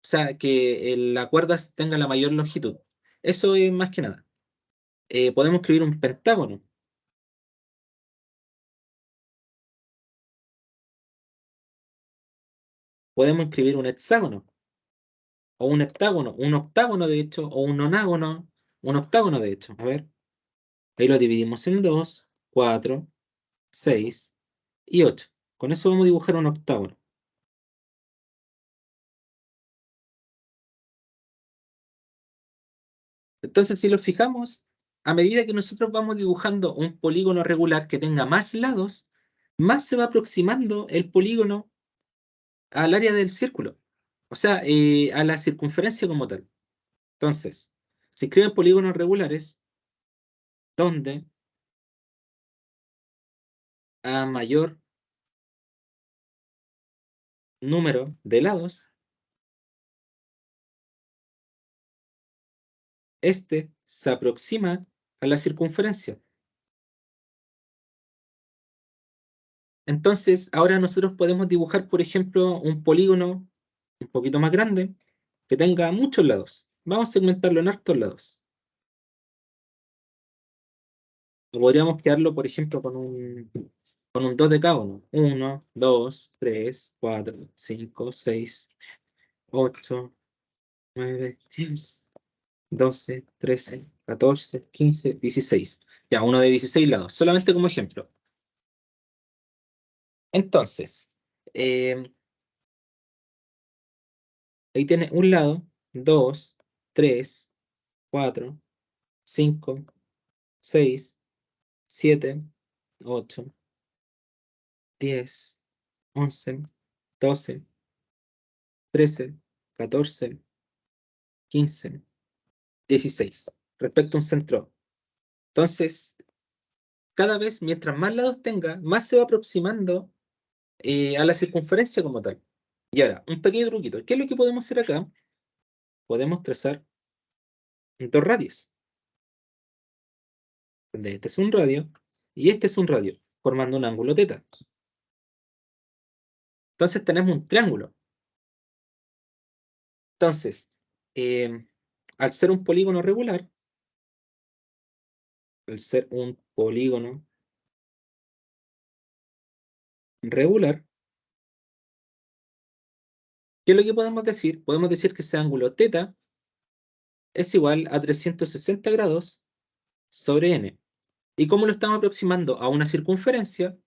O sea, que la cuerda tenga la mayor longitud. Eso es más que nada. Podemos escribir un pentágono. Podemos escribir un hexágono. O un heptágono. Un octágono, de hecho. O un nonágono. Un octágono, de hecho. A ver. Ahí lo dividimos en 2, 4, 6 y 8. Con eso vamos a dibujar un octágono. Entonces, si lo fijamos, a medida que nosotros vamos dibujando un polígono regular que tenga más lados, más se va aproximando el polígono al área del círculo, o sea, a la circunferencia como tal. Entonces, se escriben polígonos regulares donde a mayor número de lados, este se aproxima a la circunferencia. Entonces, ahora nosotros podemos dibujar, por ejemplo, un polígono un poquito más grande que tenga muchos lados. Vamos a segmentarlo en hartos lados. O podríamos quedarlo, por ejemplo, con un 2 de cada uno. 1, 2, 3, 4, 5, 6, 8, 9, 10, 12, 13, 14, 15, 16. Ya, uno de 16 lados, solamente como ejemplo. Entonces, eh, ahí tiene un lado, 2, 3, 4, 5, 6, 7, 8, 10, 11, 12, 13, 14, 15, 16. Respecto a un centro. Entonces, cada vez, mientras más lados tenga, más se va aproximando a la circunferencia como tal. Y ahora, un pequeño truquito. ¿Qué es lo que podemos hacer acá? Podemos trazar dos radios. Donde este es un radio y este es un radio, formando un ángulo teta. Entonces tenemos un triángulo. Entonces, al ser un polígono regular, al ser un polígono regular, ¿qué es lo que podemos decir? Podemos decir que ese ángulo teta es igual a 360 grados sobre n. ¿Y cómo lo estamos aproximando a una circunferencia?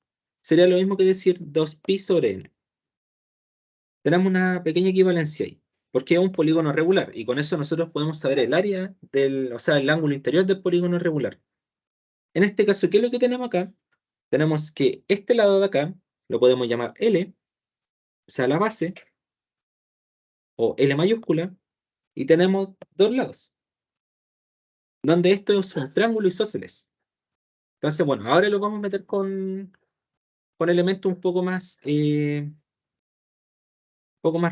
Sería lo mismo que decir 2pi sobre n. Tenemos una pequeña equivalencia ahí, porque es un polígono regular, y con eso nosotros podemos saber el área o sea, el ángulo interior del polígono regular. En este caso, ¿qué es lo que tenemos acá? Tenemos que este lado de acá lo podemos llamar L, o sea, la base, o L mayúscula, y tenemos dos lados, donde esto es un triángulo isósceles. Entonces, bueno, ahora lo vamos a meter con elementos un poco más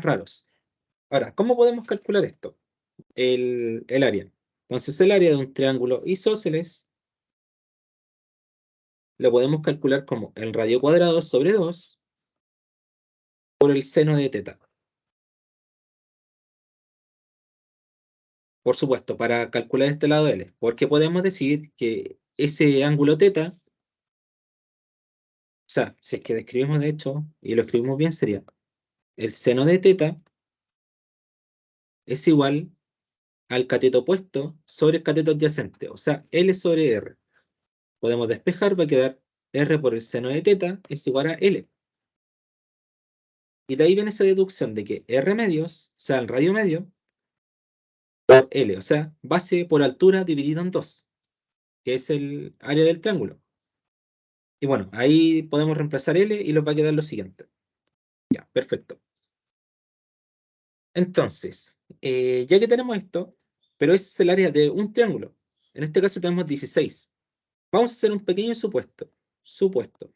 raros. Ahora, ¿cómo podemos calcular esto? El área. Entonces, el área de un triángulo isósceles lo podemos calcular como el radio cuadrado sobre 2 por el seno de teta. Por supuesto, para calcular este lado L, porque podemos decir que ese ángulo teta, o sea, si es que describimos de hecho, y lo escribimos bien, sería el seno de teta es igual al cateto opuesto sobre el cateto adyacente, o sea, L sobre R. Podemos despejar, va a quedar R por el seno de teta es igual a L. Y de ahí viene esa deducción de que R medios, o sea, el radio medio, por L, o sea, base por altura dividido en 2, que es el área del triángulo. Y bueno, ahí podemos reemplazar L y nos va a quedar lo siguiente. Ya, perfecto. Entonces, ya que tenemos esto, pero ese es el área de un triángulo. En este caso tenemos 16. Vamos a hacer un pequeño supuesto. Supuesto.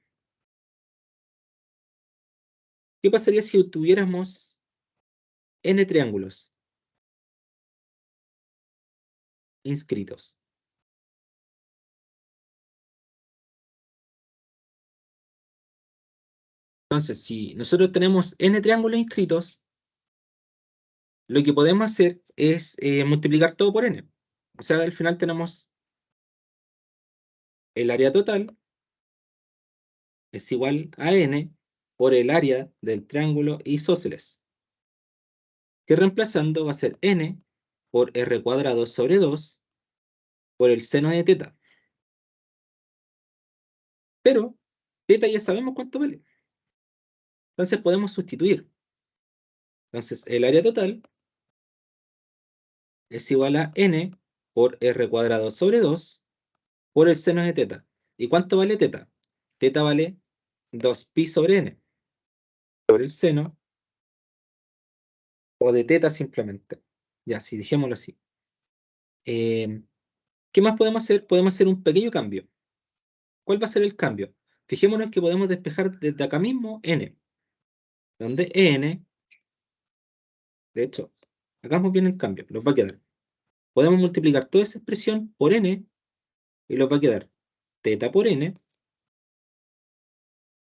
¿Qué pasaría si tuviéramos n triángulos inscritos? Entonces, si nosotros tenemos n triángulos inscritos, lo que podemos hacer es multiplicar todo por n. O sea, al final tenemos el área total es igual a n por el área del triángulo isósceles, que reemplazando va a ser n por r cuadrado sobre 2 por el seno de teta. Pero teta ya sabemos cuánto vale. Entonces podemos sustituir. Entonces el área total es igual a n por r cuadrado sobre 2 por el seno de teta. ¿Y cuánto vale teta? Teta vale 2pi sobre n por el seno o de teta simplemente. Ya, si dejémoslo así. ¿Qué más podemos hacer? Podemos hacer un pequeño cambio. ¿Cuál va a ser el cambio? Fijémonos que podemos despejar desde acá mismo n, donde n, de hecho, hagamos bien el cambio, nos va a quedar. Podemos multiplicar toda esa expresión por n y nos va a quedar teta por n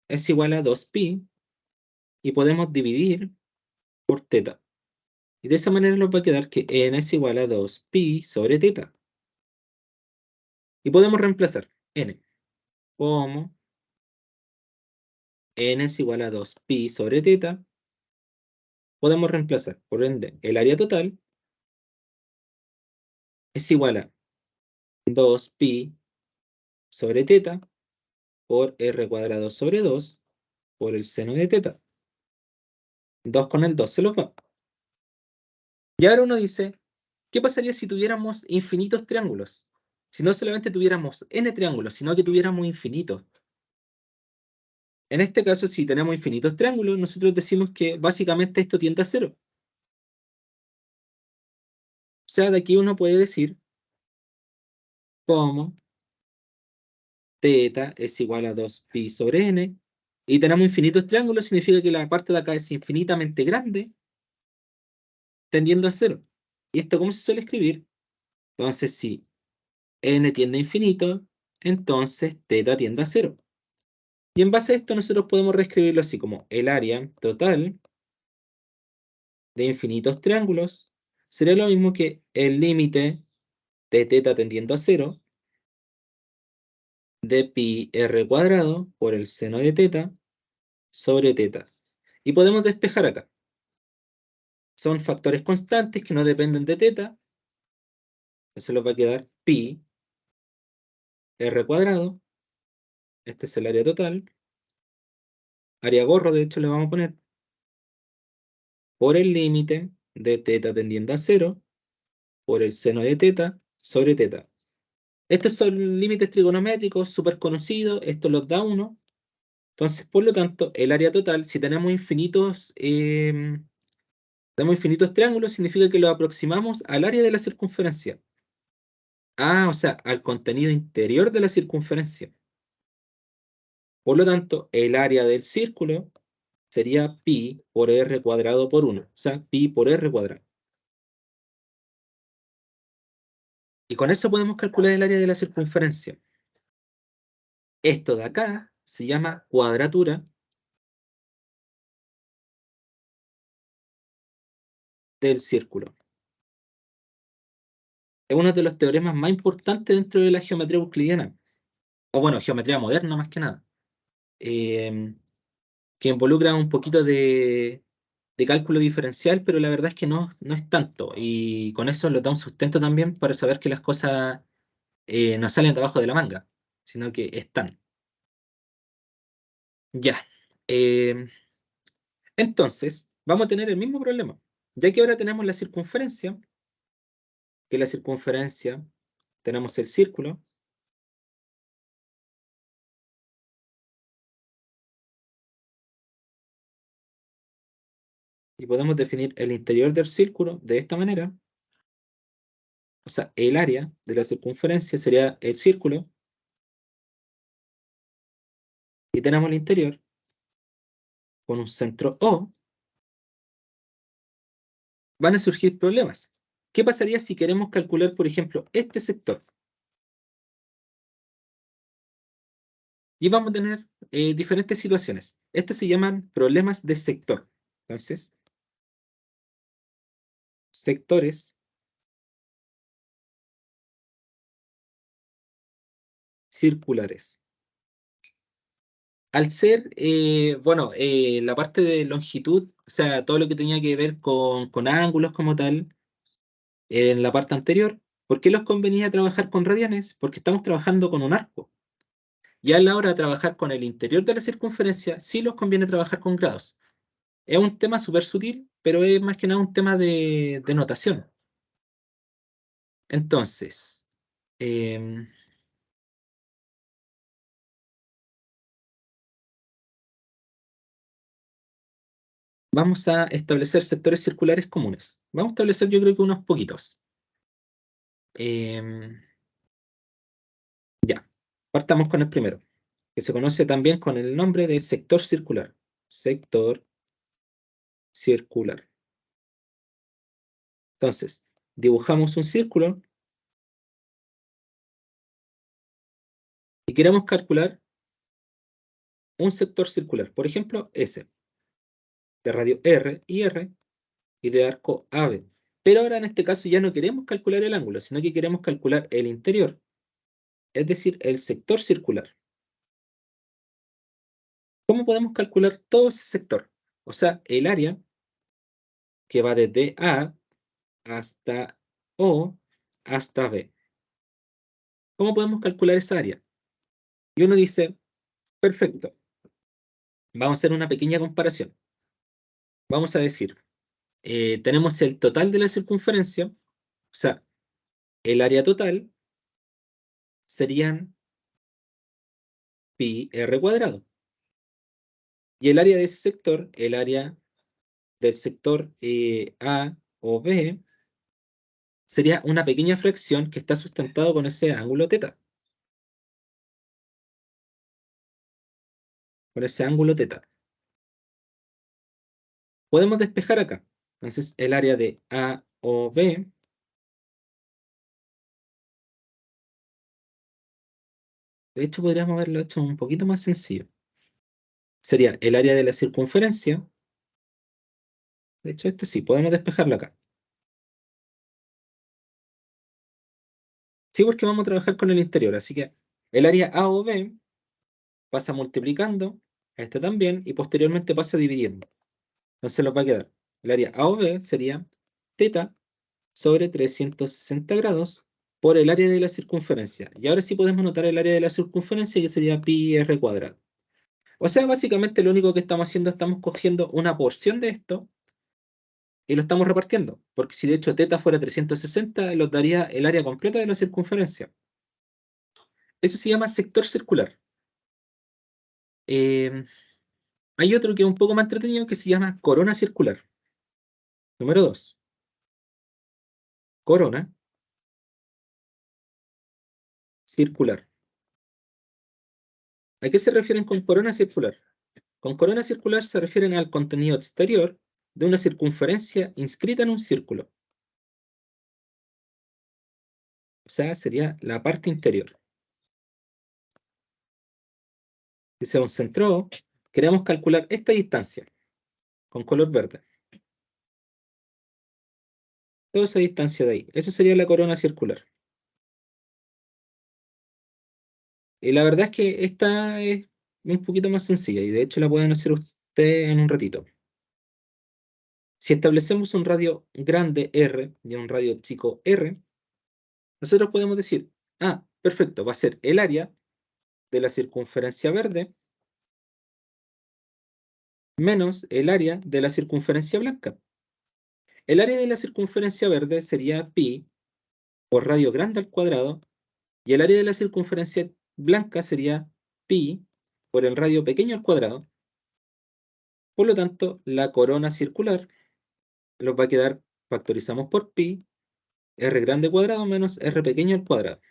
es igual a 2pi y podemos dividir por teta. Y de esa manera nos va a quedar que n es igual a 2pi sobre teta. Y podemos reemplazar n como n es igual a 2pi sobre teta. Podemos reemplazar, por ende, el área total es igual a 2pi sobre teta por r cuadrado sobre 2 por el seno de teta. 2 con el 2 se los va. Y ahora uno dice, ¿qué pasaría si tuviéramos infinitos triángulos? Si no solamente tuviéramos n triángulos, sino que tuviéramos infinitos. En este caso, si tenemos infinitos triángulos, nosotros decimos que básicamente esto tiende a cero. O sea, de aquí uno puede decir como teta es igual a 2pi sobre n, y tenemos infinitos triángulos, significa que la parte de acá es infinitamente grande, tendiendo a cero. ¿Y esto cómo se suele escribir? Entonces, si n tiende a infinito, entonces teta tiende a cero. Y en base a esto nosotros podemos reescribirlo así como el área total de infinitos triángulos sería lo mismo que el límite de teta tendiendo a cero de pi r cuadrado por el seno de teta sobre teta. Y podemos despejar acá. Son factores constantes que no dependen de teta. Eso nos va a quedar pi r cuadrado. Este es el área total. Área gorro, de hecho, le vamos a poner por el límite de teta tendiendo a cero por el seno de teta sobre teta. Estos son límites trigonométricos súper conocidos, esto los da uno. Entonces, por lo tanto, el área total, si tenemos infinitos triángulos, significa que lo aproximamos al área de la circunferencia. Ah, o sea, al contenido interior de la circunferencia. Por lo tanto, el área del círculo sería pi por r cuadrado por 1. O sea, pi por r cuadrado. Y con eso podemos calcular el área de la circunferencia. Esto de acá se llama cuadratura del círculo. Es uno de los teoremas más importantes dentro de la geometría euclidiana. O bueno, geometría moderna más que nada. eh, que involucra un poquito de cálculo diferencial, pero la verdad es que no es tanto. Y con eso lo da un sustento también para saber que las cosas no salen debajo de la manga, sino que están. Ya. eh, entonces, vamos a tener el mismo problema. Ya que ahora tenemos la circunferencia, que la circunferencia tenemos el círculo, y podemos definir el interior del círculo de esta manera. O sea, el área de la circunferencia sería el círculo, y tenemos el interior con un centro O. Van a surgir problemas. ¿Qué pasaría si queremos calcular, por ejemplo, este sector? Y vamos a tener diferentes situaciones. Estos se llaman problemas de sector. Entonces, sectores circulares. Al ser, bueno, la parte de longitud, o sea, todo lo que tenía que ver con ángulos como tal, en la parte anterior, ¿por qué los convenía trabajar con radianes? Porque estamos trabajando con un arco. Y a la hora de trabajar con el interior de la circunferencia, sí los conviene trabajar con grados. Es un tema súper sutil, pero es más que nada un tema de notación. Entonces, em, vamos a establecer sectores circulares comunes. Vamos a establecer yo creo que unos poquitos. Em, ya, partamos con el primero, que se conoce también con el nombre de sector circular. Sector circular. Entonces, dibujamos un círculo y queremos calcular un sector circular. Por ejemplo, S, de radio R y R y de arco AB. Pero ahora en este caso ya no queremos calcular el ángulo, sino que queremos calcular el interior, es decir, el sector circular. ¿Cómo podemos calcular todo ese sector? O sea, el área que va desde A hasta O hasta B. ¿Cómo podemos calcular esa área? Y uno dice, perfecto, vamos a hacer una pequeña comparación. Vamos a decir, tenemos el total de la circunferencia, o sea, el área total serían pi r cuadrado. Y el área de ese sector, el área del sector A o B, sería una pequeña fracción que está sustentado con ese ángulo teta. Con ese ángulo teta. Podemos despejar acá. Entonces, el área de A o B, de hecho, podríamos haberlo hecho un poquito más sencillo. Sería el área de la circunferencia. De hecho, este sí, podemos despejarlo acá. Sí, porque vamos a trabajar con el interior. Así que el área A o B pasa multiplicando a este también y posteriormente pasa dividiendo. Entonces nos va a quedar el área A o B sería teta sobre 360 grados por el área de la circunferencia. Y ahora sí podemos notar el área de la circunferencia que sería pi r cuadrado. O sea, básicamente lo único que estamos haciendo, estamos cogiendo una porción de esto y lo estamos repartiendo. Porque si de hecho teta fuera 360, nos daría el área completa de la circunferencia. Eso se llama sector circular. Eh, Hay otro que es un poco más entretenido que se llama corona circular. Número 2. Corona circular. ¿A qué se refieren con corona circular? Con corona circular se refieren al contenido exterior de una circunferencia inscrita en un círculo. O sea, sería la parte interior. Si sea un centro, queremos calcular esta distancia con color verde. Toda esa distancia de ahí. Eso sería la corona circular. Y la verdad es que esta es un poquito más sencilla y de hecho la pueden hacer ustedes en un ratito. Si establecemos un radio grande R y un radio chico R, nosotros podemos decir, ah, perfecto, va a ser el área de la circunferencia verde menos el área de la circunferencia blanca. El área de la circunferencia verde sería pi por radio grande al cuadrado y el área de la circunferencia blanca sería pi por el radio pequeño al cuadrado. Por lo tanto, la corona circular nos va a quedar, factorizamos por pi, R grande cuadrado menos R pequeño al cuadrado.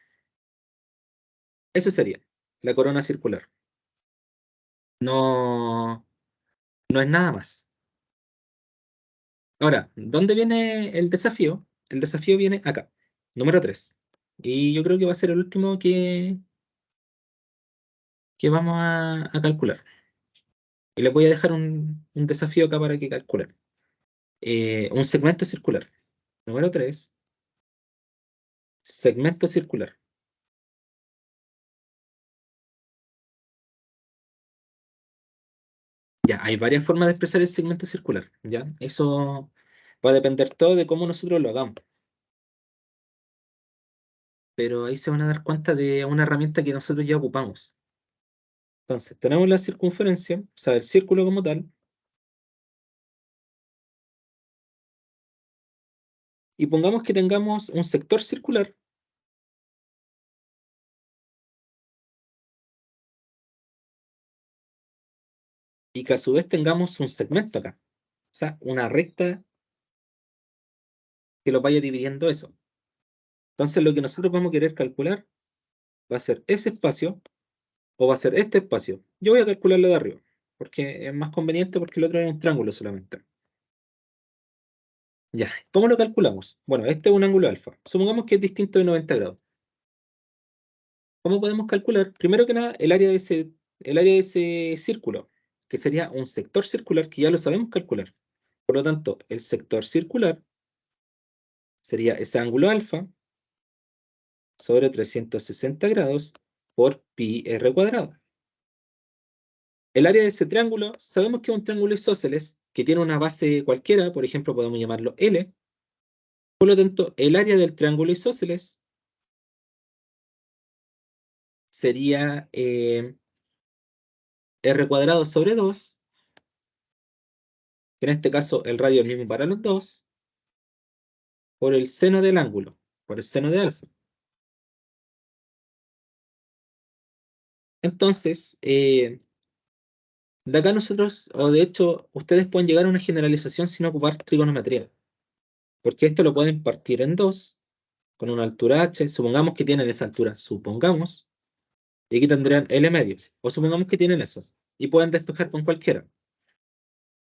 Eso sería la corona circular. No, no es nada más. Ahora, ¿dónde viene el desafío? El desafío viene acá, número 3. Y yo creo que va a ser el último que vamos a calcular. Y les voy a dejar un desafío acá para que calculen. Un segmento circular. Número 3, segmento circular. Ya, hay varias formas de expresar el segmento circular, ¿ya? Eso va a depender todo de cómo nosotros lo hagamos. Pero ahí se van a dar cuenta de una herramienta que nosotros ya ocupamos. Entonces, tenemos la circunferencia, o sea, el círculo como tal, y pongamos que tengamos un sector circular y que a su vez tengamos un segmento acá, o sea, una recta que lo vaya dividiendo eso. Entonces, lo que nosotros vamos a querer calcular va a ser ese espacio o va a ser este espacio. Yo voy a calcularlo de arriba, porque es más conveniente porque el otro es un triángulo solamente. Ya, ¿cómo lo calculamos? Bueno, este es un ángulo alfa. Supongamos que es distinto de 90 grados. ¿Cómo podemos calcular? Primero que nada, el área de ese círculo, que sería un sector circular que ya lo sabemos calcular. Por lo tanto, el sector circular sería ese ángulo alfa sobre 360 grados por pi r cuadrado. El área de ese triángulo, sabemos que es un triángulo isósceles que tiene una base cualquiera, por ejemplo, podemos llamarlo L. Por lo tanto, el área del triángulo isósceles sería r cuadrado sobre 2, que en este caso el radio es el mismo para los dos, por el seno del ángulo, por el seno de alfa. Entonces, de acá nosotros, o de hecho, ustedes pueden llegar a una generalización sin ocupar trigonometría, porque esto lo pueden partir en dos, con una altura h, supongamos que tienen esa altura, supongamos, y aquí tendrían L medios, o supongamos que tienen eso, y pueden despejar con cualquiera.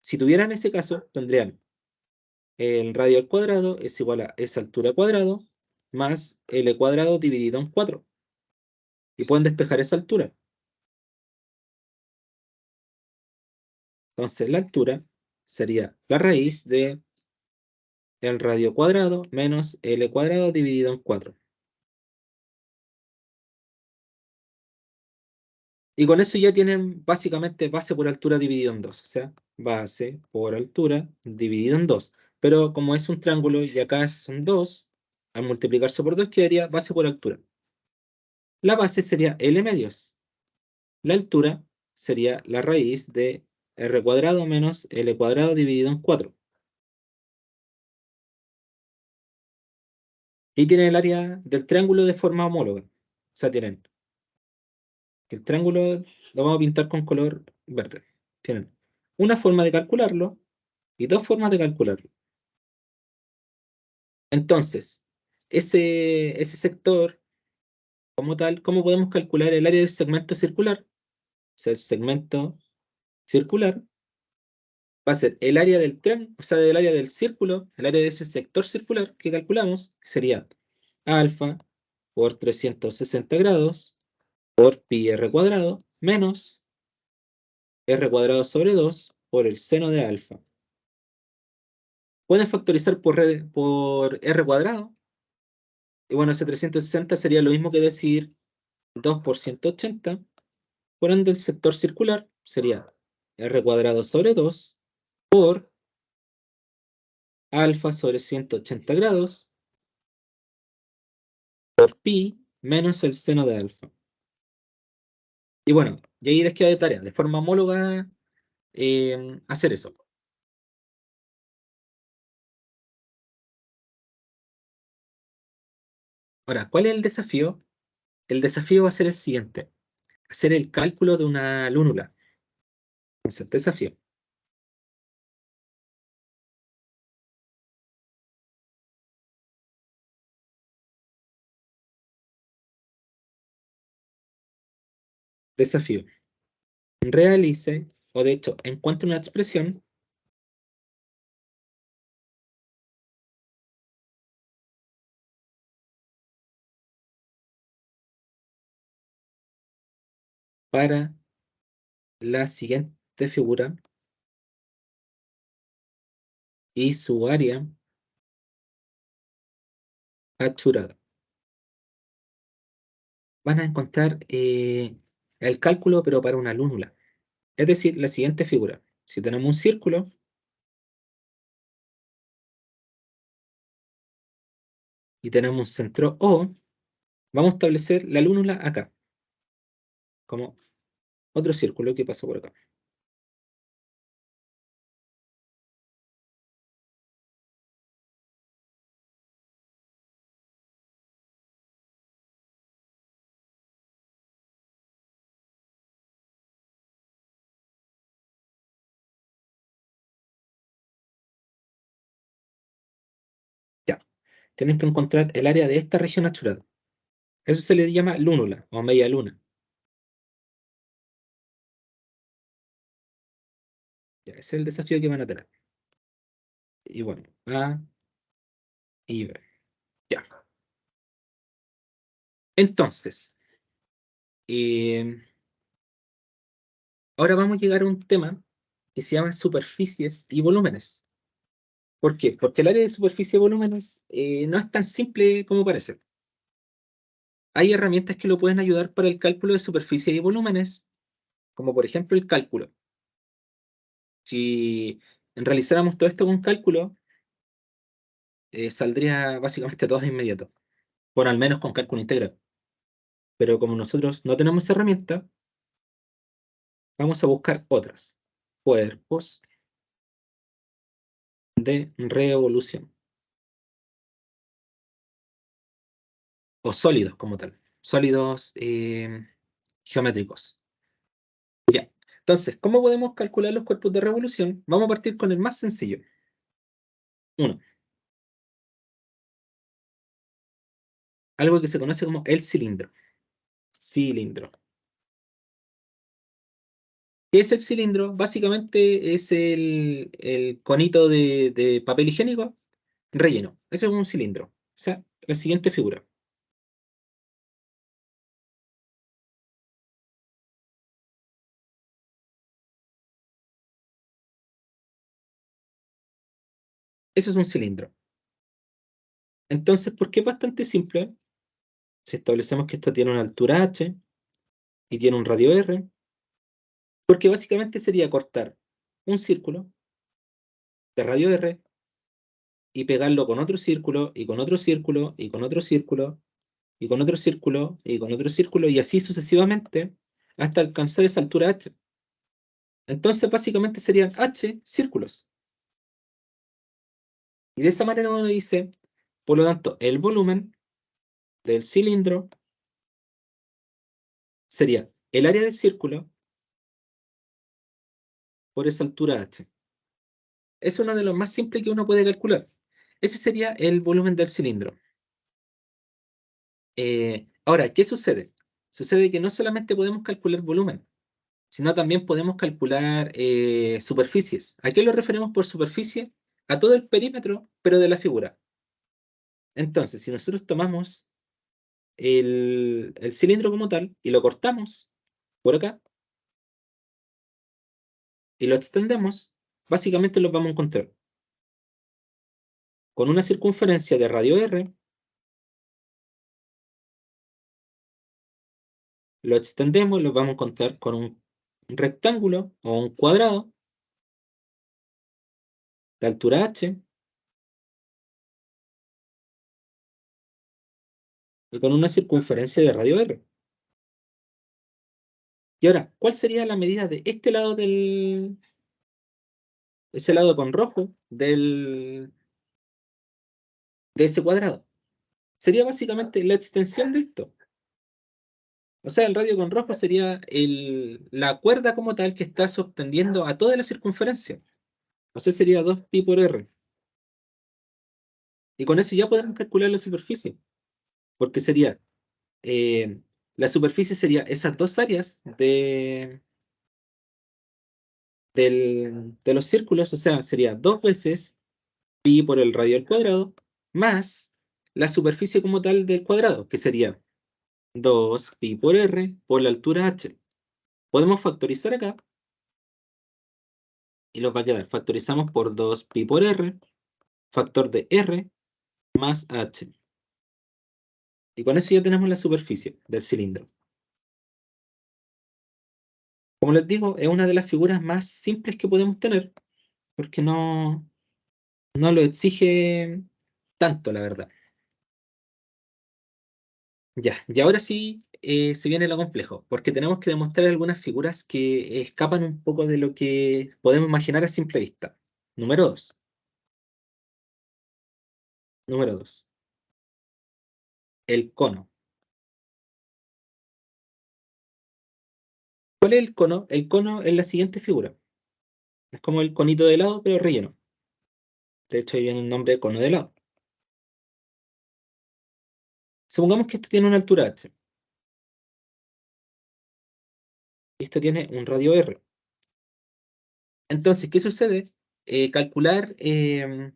Si tuvieran ese caso, tendrían el radio al cuadrado es igual a esa altura cuadrado, más L cuadrado dividido en 4, y pueden despejar esa altura. Entonces la altura sería la raíz de el radio cuadrado menos L cuadrado dividido en 4. Y con eso ya tienen básicamente base por altura dividido en 2. O sea, base por altura dividido en 2. Pero como es un triángulo y acá son 2, al multiplicarse por 2 quedaría base por altura. La base sería L medios. La altura sería la raíz de R cuadrado menos L cuadrado dividido en 4. Y tienen el área del triángulo de forma homóloga. O sea, tienen el triángulo, lo vamos a pintar con color verde. Tienen una forma de calcularlo y dos formas de calcularlo. Entonces, ese sector, como tal, ¿cómo podemos calcular el área del segmento circular? O sea, el segmento circular va a ser el área del triángulo, o sea, del área del círculo, el área de ese sector circular que calculamos, que sería alfa por 360 grados por pi r cuadrado menos r cuadrado sobre 2 por el seno de alfa. Pueden factorizar por r cuadrado. Y bueno, ese 360 sería lo mismo que decir 2 por 180. Por ende, el sector circular sería r cuadrado sobre 2 por alfa sobre 180 grados por pi menos el seno de alfa. Y bueno, y ahí les queda de tarea, de forma homóloga, hacer eso. Ahora, ¿cuál es el desafío? El desafío va a ser el siguiente: hacer el cálculo de una lúnula. Entonces, el desafío. Desafío. Realice, o de hecho, encuentre una expresión para la siguiente figura y su área achurada. Van a encontrar el cálculo, pero para una lúnula. Es decir, la siguiente figura. Si tenemos un círculo y tenemos un centro O, vamos a establecer la lúnula acá, como otro círculo que pasa por acá. Ya, tienen que encontrar el área de esta región achurada. Eso se le llama lúnula o media luna. Ya, ese es el desafío que van a tener. Y bueno, A y B. Ya. Entonces, eh, ahora vamos a llegar a un tema que se llama superficies y volúmenes. ¿Por qué? Porque el área de superficie y volúmenes no es tan simple como parece. Hay herramientas que lo pueden ayudar para el cálculo de superficie y volúmenes, como por ejemplo el cálculo. Si realizáramos todo esto con cálculo, saldría básicamente todo de inmediato. Bueno, al menos con cálculo integral. Pero como nosotros no tenemos esa herramienta, vamos a buscar otras. Cuerpos de revolución. O sólidos como tal. Sólidos geométricos. Ya. Entonces, ¿cómo podemos calcular los cuerpos de revolución? Vamos a partir con el más sencillo. Uno, algo que se conoce como el cilindro. Cilindro. ¿Qué es el cilindro? Básicamente es el conito de papel higiénico relleno. Eso es un cilindro. O sea, la siguiente figura. Eso es un cilindro. Entonces, ¿por qué es bastante simple? Si establecemos que esto tiene una altura h y tiene un radio r, porque básicamente sería cortar un círculo de radio r y pegarlo con otro círculo y con otro círculo y con otro círculo y con otro círculo y con otro círculo y así sucesivamente hasta alcanzar esa altura h. Entonces, básicamente serían h círculos. Y de esa manera uno dice, por lo tanto, el volumen del cilindro sería el área del círculo por esa altura h. Es uno de los más simples que uno puede calcular. Ese sería el volumen del cilindro. Ahora, ¿qué sucede? Sucede que no solamente podemos calcular volumen, sino también podemos calcular superficies. ¿A qué lo referimos por superficie? A todo el perímetro, pero de la figura. Entonces, si nosotros tomamos el cilindro como tal y lo cortamos por acá y lo extendemos, básicamente lo vamos a encontrar con una circunferencia de radio r, lo extendemos y lo vamos a encontrar con un rectángulo o un cuadrado de altura h y con una circunferencia de radio r. Y ahora, ¿cuál sería la medida de este lado ese lado con rojo de ese cuadrado? Sería básicamente la extensión de esto. O sea, el radio con rojo sería la cuerda como tal que está subtendiendo a toda la circunferencia. O sea, sería 2pi por r. Y con eso ya podemos calcular la superficie, porque sería eh, la superficie sería esas dos áreas de los círculos, o sea, sería 2 veces pi por el radio al cuadrado, más la superficie como tal del cuadrado, que sería 2 pi por r por la altura h. Podemos factorizar acá y nos va a quedar, factorizamos por 2 pi por r, factor de r más h. Y con eso ya tenemos la superficie del cilindro. Como les digo, es una de las figuras más simples que podemos tener, porque no lo exige tanto, la verdad. Ya, y ahora sí se viene lo complejo, porque tenemos que demostrar algunas figuras que escapan un poco de lo que podemos imaginar a simple vista. Número 2. Número 2. El cono. ¿Cuál es el cono? El cono es la siguiente figura. Es como el conito de helado, pero relleno. De hecho, ahí viene el nombre de cono de helado. Supongamos que esto tiene una altura h. Y esto tiene un radio r. Entonces, ¿qué sucede? Calcular el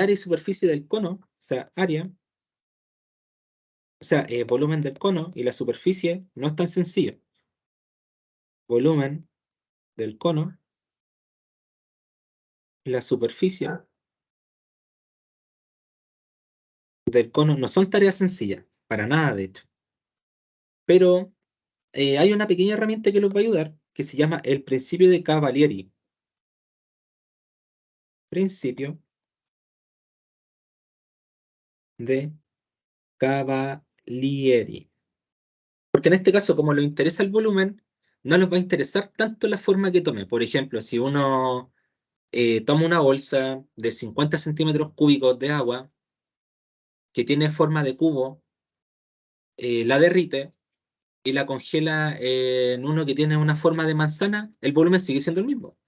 área y superficie del cono, o sea, área, o sea, volumen del cono y la superficie no es tan sencillo. Volumen del cono y la superficie del cono no son tareas sencillas, para nada de hecho. Pero hay una pequeña herramienta que los va a ayudar, que se llama el principio de Cavalieri. Principio de Cavalieri. Porque en este caso, como les interesa el volumen, no les va a interesar tanto la forma que tome. Por ejemplo, si uno toma una bolsa de 50 centímetros cúbicos de agua que tiene forma de cubo, la derrite y la congela en uno que tiene una forma de manzana, el volumen sigue siendo el mismo.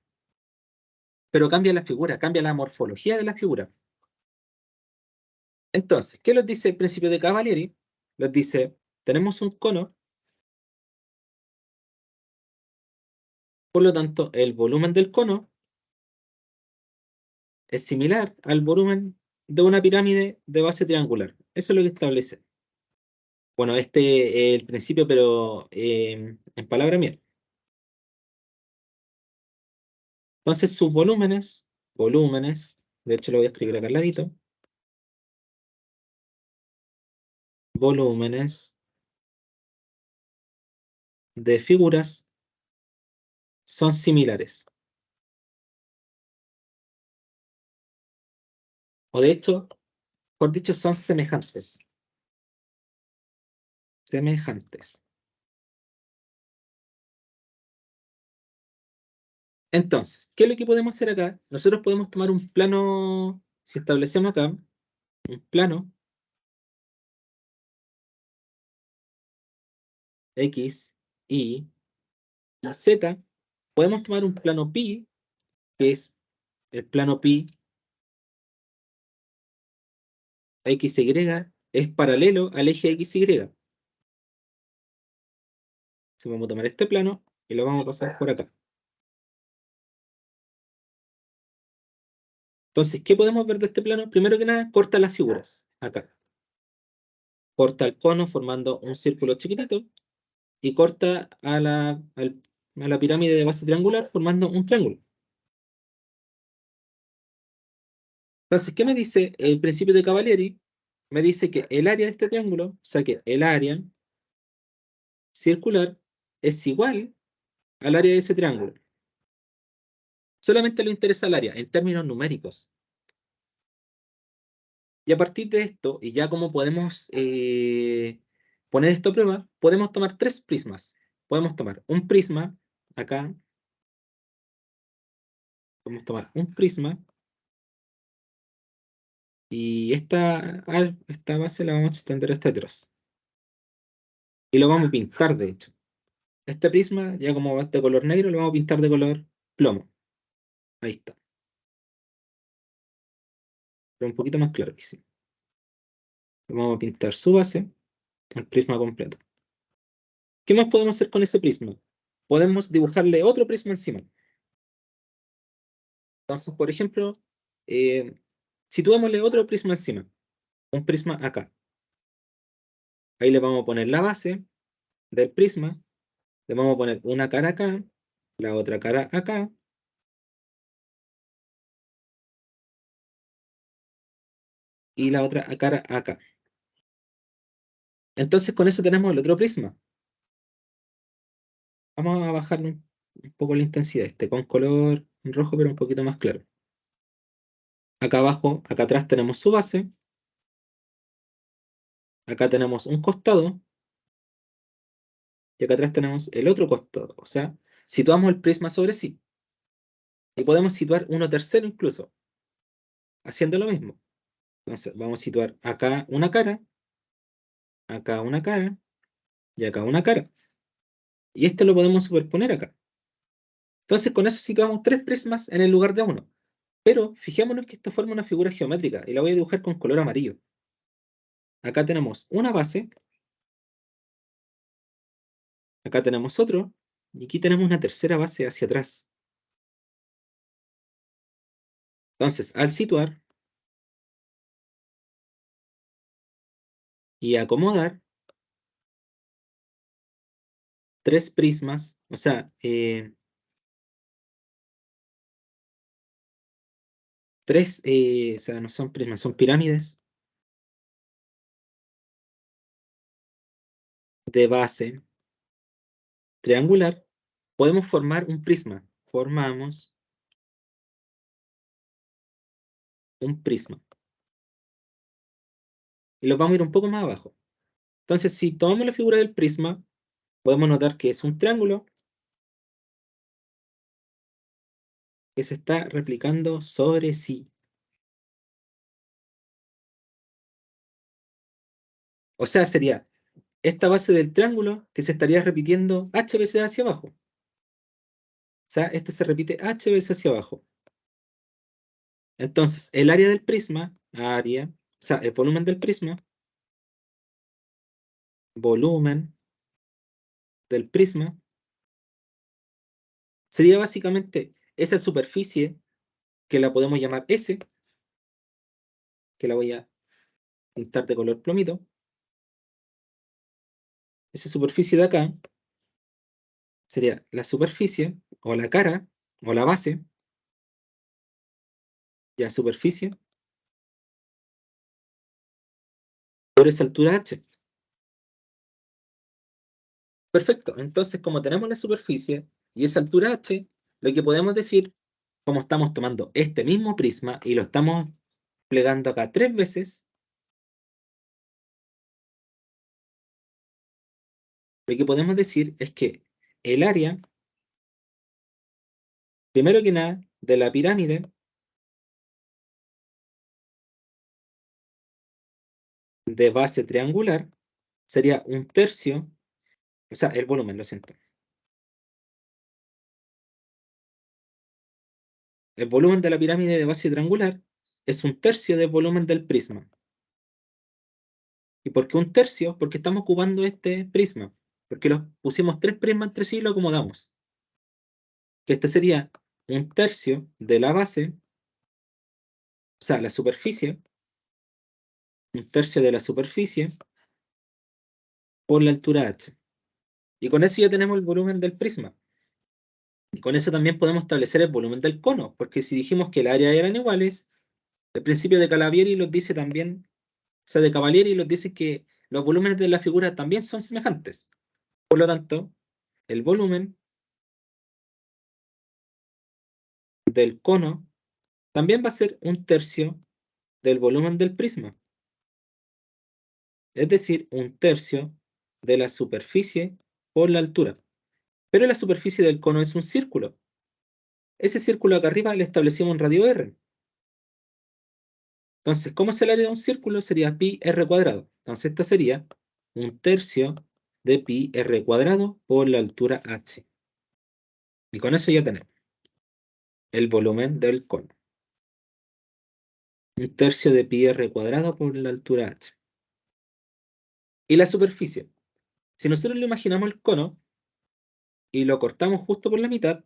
Pero cambia la figura, cambia la morfología de la figura. Entonces, ¿qué nos dice el principio de Cavalieri? Nos dice, tenemos un cono, por lo tanto, el volumen del cono es similar al volumen de una pirámide de base triangular. Eso es lo que establece. Bueno, este es el principio, pero en palabra mía. Entonces, sus volúmenes, de hecho lo voy a escribir acá al ladito, volúmenes de figuras son similares. O de hecho, por dicho, son semejantes. Semejantes. Entonces, ¿qué es lo que podemos hacer acá? Nosotros podemos tomar un plano, si establecemos acá, un plano X, Y y Z, podemos tomar un plano pi, que es el plano pi XY, es paralelo al eje XY. Si vamos a tomar este plano y lo vamos a pasar por acá. Entonces, ¿qué podemos ver de este plano? Primero que nada, corta las figuras, acá. Corta el cono formando un círculo chiquitito y corta a la pirámide de base triangular formando un triángulo. Entonces, ¿qué me dice el principio de Cavalieri? Me dice que el área de este triángulo, o sea que el área circular es igual al área de ese triángulo. Solamente le interesa el área en términos numéricos. Y a partir de esto, y ya como podemos poner esto a prueba, podemos tomar tres prismas. Podemos tomar un prisma, acá, podemos tomar un prisma, y esta base la vamos a extender hasta atrás. Y lo vamos a pintar, de hecho. Este prisma, ya como va de color negro, lo vamos a pintar de color plomo. Ahí está. Pero un poquito más claro que sí. Vamos a pintar su base. el prisma completo. ¿Qué más podemos hacer con ese prisma? Podemos dibujarle otro prisma encima. Entonces, por ejemplo, situémosle otro prisma encima, un prisma acá. Ahí le vamos a poner la base del prisma, le vamos a poner una cara acá, la otra cara acá, y la otra cara acá. Entonces con eso tenemos el otro prisma. Vamos a bajarle un poco la intensidad, con color rojo, pero un poquito más claro. Acá abajo, acá atrás tenemos su base, acá tenemos un costado, y acá atrás tenemos el otro costado. O sea, situamos el prisma sobre sí. Y podemos situar uno tercero incluso, haciendo lo mismo. Entonces vamos a situar acá una cara y acá una cara. Y esto lo podemos superponer acá. Entonces con eso situamos tres prismas en el lugar de uno. Pero fijémonos que esto forma una figura geométrica y la voy a dibujar con color amarillo. Acá tenemos una base, acá tenemos otro, y aquí tenemos una tercera base hacia atrás. Entonces, al situar y acomodar tres prismas, o sea, o sea, no son prismas, son pirámides de base triangular, podemos formar un prisma. Formamos un prisma. Y lo vamos a ir un poco más abajo. Entonces, si tomamos la figura del prisma, podemos notar que es un triángulo que se está replicando sobre sí. O sea, sería esta base del triángulo que se estaría repitiendo h veces hacia abajo. O sea, este se repite h veces hacia abajo. Entonces, el área del prisma, o sea, el volumen del prisma, sería básicamente esa superficie que la podemos llamar S, que la voy a pintar de color plomito. Esa superficie de acá sería la superficie, o la cara, o la base, ya superficie, por esa altura h. Perfecto, entonces como tenemos la superficie y esa altura h, lo que podemos decir, como estamos tomando este mismo prisma y lo estamos plegando acá tres veces, lo que podemos decir es que el área, primero que nada, de la pirámide de base triangular sería un tercio, o sea, el volumen, lo siento. El volumen de la pirámide de base triangular es un tercio del volumen del prisma. ¿Y por qué un tercio? Porque estamos ocupando este prisma. Porque los pusimos tres prismas entre sí y lo acomodamos. Que este sería un tercio de la base, o sea, la superficie, un tercio de la superficie por la altura h. Y con eso ya tenemos el volumen del prisma. Y con eso también podemos establecer el volumen del cono, porque si dijimos que el área eran iguales, el principio de Cavalieri los dice también, o sea, de Cavalieri los dice que los volúmenes de la figura también son semejantes. Por lo tanto, el volumen del cono también va a ser un tercio del volumen del prisma, es decir, un tercio de la superficie por la altura. Pero la superficie del cono es un círculo. Ese círculo acá arriba le establecimos un radio r. Entonces, ¿cómo es el área de un círculo? Sería pi r cuadrado. Entonces, esto sería un tercio de pi r cuadrado por la altura h. Y con eso ya tenemos el volumen del cono. Un tercio de pi r cuadrado por la altura h. Y la superficie. Si nosotros le imaginamos el cono y lo cortamos justo por la mitad,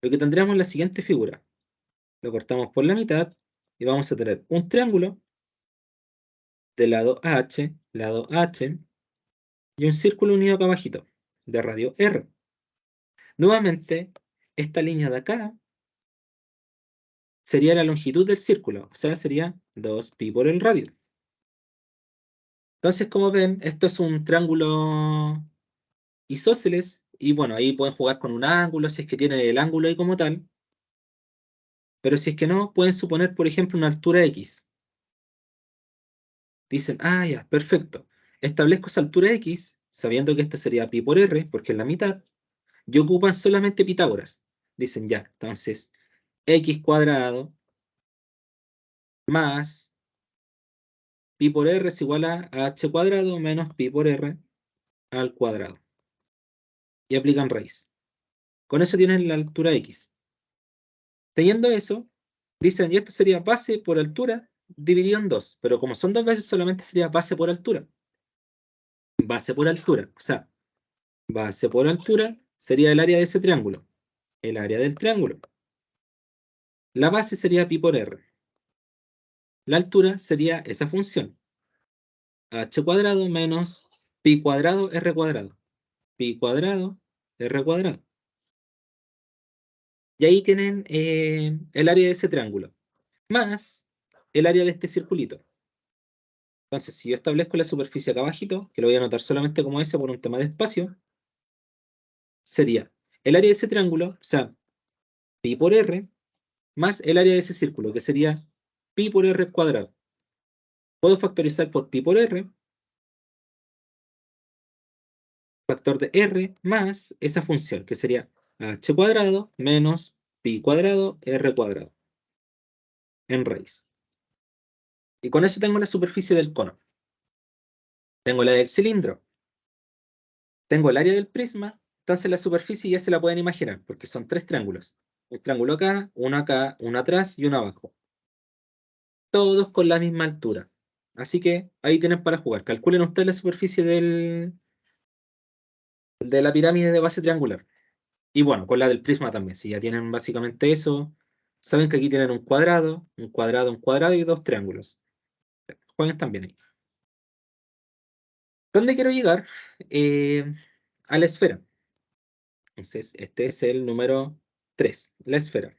lo que tendríamos es la siguiente figura. Lo cortamos por la mitad y vamos a tener un triángulo de lado H, y un círculo unido acá abajito, de radio R. Nuevamente, esta línea de acá sería la longitud del círculo, o sea, sería 2pi por el radio. Entonces, como ven, esto es un triángulo isósceles, y bueno, ahí pueden jugar con un ángulo, si es que tienen el ángulo ahí como tal, pero si es que no, pueden suponer, por ejemplo, una altura X. Dicen, ah, ya, perfecto. Establezco esa altura X, sabiendo que esta sería pi por r, porque es la mitad, y ocupan solamente Pitágoras. Dicen, ya, entonces, x cuadrado más pi por r es igual a h cuadrado menos pi por r al cuadrado. Y aplican raíz. Con eso tienen la altura x. Teniendo eso, dicen, y esto sería base por altura dividido en 2. Pero como son dos veces, solamente sería base por altura. Base por altura. O sea, base por altura sería el área de ese triángulo. El área del triángulo. La base sería pi por r. La altura sería esa función. H cuadrado menos pi cuadrado r cuadrado. Pi cuadrado r cuadrado. Y ahí tienen el área de ese triángulo, más el área de este circulito. Entonces, si yo establezco la superficie acá abajito, que lo voy a anotar solamente como S por un tema de espacio, sería el área de ese triángulo, o sea, pi por r, más el área de ese círculo, que sería pi por r cuadrado. Puedo factorizar por pi por r, factor de r, más esa función, que sería h cuadrado menos pi cuadrado r cuadrado, en raíz. Y con eso tengo la superficie del cono. Tengo la del cilindro. Tengo el área del prisma, entonces la superficie ya se la pueden imaginar, porque son tres triángulos. Un triángulo acá, uno atrás y uno abajo. Todos con la misma altura. Así que ahí tienen para jugar. Calculen ustedes la superficie de la pirámide de base triangular. Y bueno, con la del prisma también. Si ya tienen básicamente eso, saben que aquí tienen un cuadrado, un cuadrado, un cuadrado y dos triángulos. Jueguen también ahí. ¿Dónde quiero llegar? A la esfera. Entonces, este es el número 3, la esfera.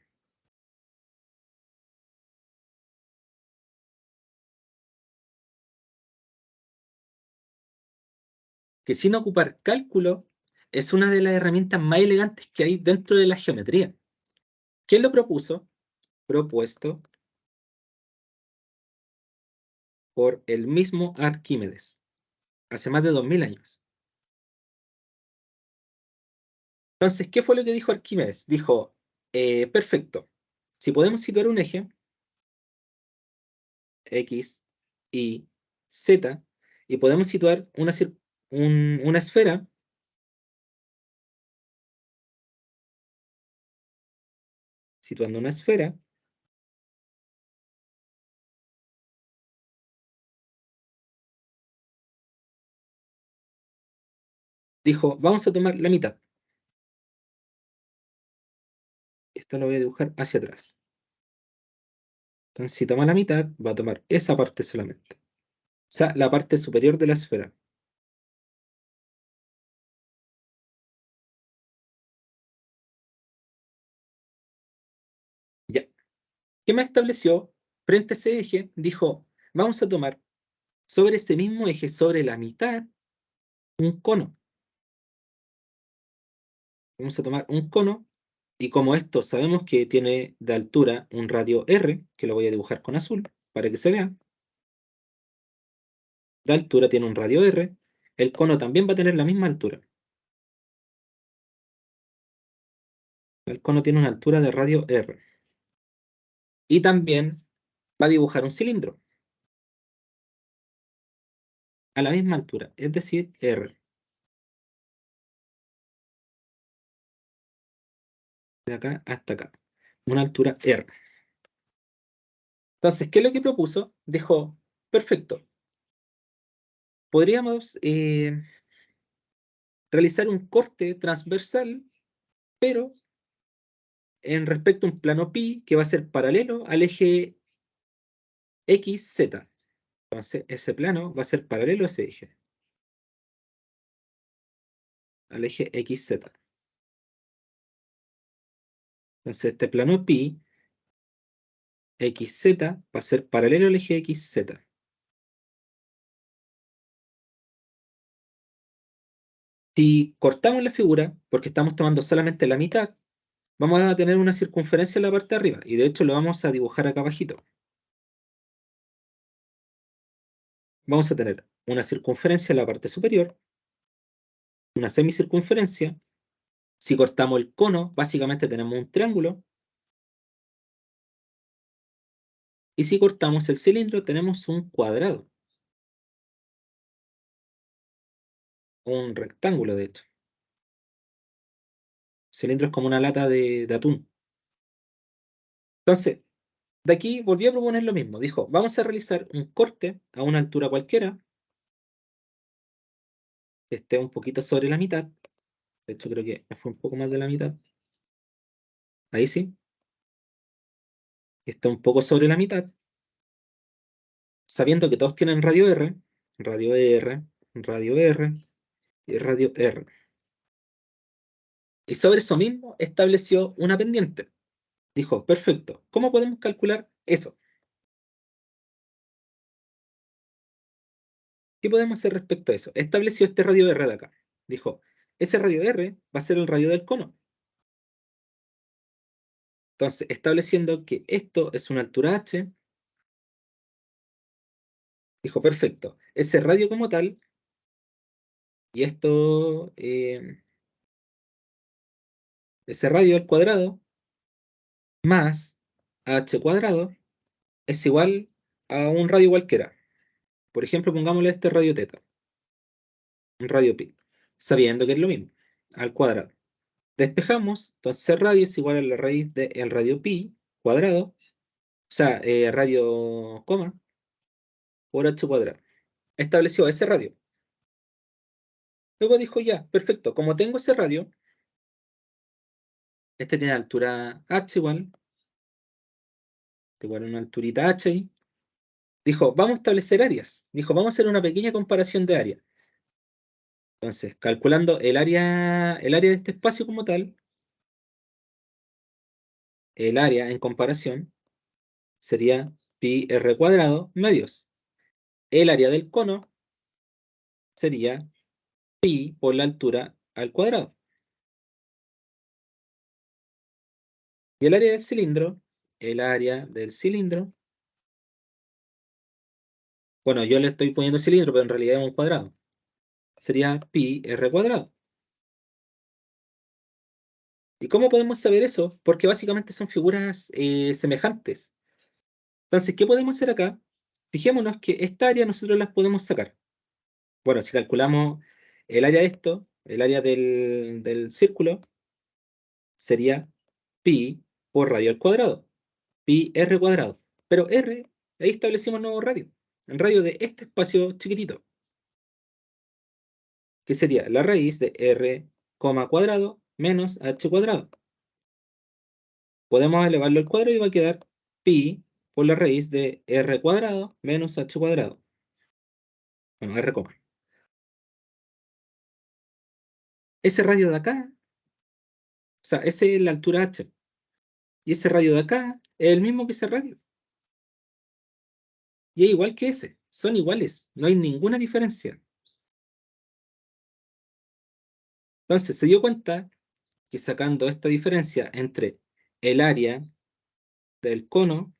Que sin ocupar cálculo es una de las herramientas más elegantes que hay dentro de la geometría. ¿Quién lo propuso? Propuesto por el mismo Arquímedes, hace más de 2000 años. Entonces, ¿qué fue lo que dijo Arquímedes? Dijo, perfecto, si podemos situar un eje, X, Y, Z, y podemos situar una esfera, situando una esfera, dijo, vamos a tomar la mitad. Esto lo voy a dibujar hacia atrás. Entonces, si toma la mitad, va a tomar esa parte solamente. O sea, la parte superior de la esfera. Ya. ¿Qué más estableció? Frente a ese eje, dijo, vamos a tomar sobre este mismo eje, sobre la mitad, un cono. Vamos a tomar un cono, y como esto sabemos que tiene de altura un radio R, que lo voy a dibujar con azul, para que se vea, de altura tiene un radio R, el cono también va a tener la misma altura. El cono tiene una altura de radio R. Y también va a dibujar un cilindro a la misma altura, es decir, R, de acá hasta acá, una altura R. Entonces, ¿qué es lo que propuso? Dijo, perfecto, podríamos realizar un corte transversal, pero en respecto a un plano pi que va a ser paralelo al eje XZ. Entonces, ese plano va a ser paralelo a ese eje, al eje XZ. Entonces, este plano pi XZ va a ser paralelo al eje XZ. Si cortamos la figura, porque estamos tomando solamente la mitad, vamos a tener una circunferencia en la parte de arriba, y de hecho lo vamos a dibujar acá abajito. Vamos a tener una circunferencia en la parte superior, una semicircunferencia. Si cortamos el cono, básicamente tenemos un triángulo. Y si cortamos el cilindro, tenemos un cuadrado. Un rectángulo, de hecho. El cilindro es como una lata de atún. Entonces, de aquí volví a proponer lo mismo. Dijo, vamos a realizar un corte a una altura cualquiera, que esté un poquito sobre la mitad. De hecho, creo que fue un poco más de la mitad. Ahí sí. Está un poco sobre la mitad. Sabiendo que todos tienen radio R, radio R, radio R y radio R. Y sobre eso mismo estableció una pendiente. Dijo, perfecto, ¿cómo podemos calcular eso? ¿Qué podemos hacer respecto a eso? Estableció este radio R de acá. Dijo, ese radio R va a ser el radio del cono. Entonces, estableciendo que esto es una altura h, dijo, perfecto, ese radio como tal, y esto, ese radio al cuadrado, más h cuadrado, es igual a un radio cualquiera. Por ejemplo, pongámosle este radio teta, un radio pi, sabiendo que es lo mismo, al cuadrado. Despejamos, entonces radio es igual a la raíz del radio pi cuadrado, o sea, radio coma, por h cuadrado. Estableció ese radio. Luego dijo ya, perfecto, como tengo ese radio, este tiene altura h igual, igual a una alturita h ahí. Dijo, vamos a establecer áreas. Dijo, vamos a hacer una pequeña comparación de área. Entonces, calculando el área de este espacio como tal, el área en comparación sería pi r cuadrado medios. El área del cono sería pi por la altura al cuadrado. Y el área del cilindro, bueno, yo le estoy poniendo cilindro, pero en realidad es un cuadrado. Sería pi r cuadrado. ¿Y cómo podemos saber eso? Porque básicamente son figuras semejantes. Entonces, ¿qué podemos hacer acá? Fijémonos que esta área nosotros las podemos sacar. Bueno, si calculamos el área de esto, el área del círculo, sería pi por radio al cuadrado, pi r cuadrado. Pero r, ahí establecimos nuevo radio, el radio de este espacio chiquitito, que sería la raíz de r, cuadrado menos h cuadrado. Podemos elevarlo al cuadrado y va a quedar pi por la raíz de r cuadrado menos h cuadrado. Bueno, r, ese radio de acá, o sea, esa es la altura h. Y ese radio de acá es el mismo que ese radio. Y es igual que ese. Son iguales. No hay ninguna diferencia. Entonces se dio cuenta que sacando esta diferencia entre el área del cono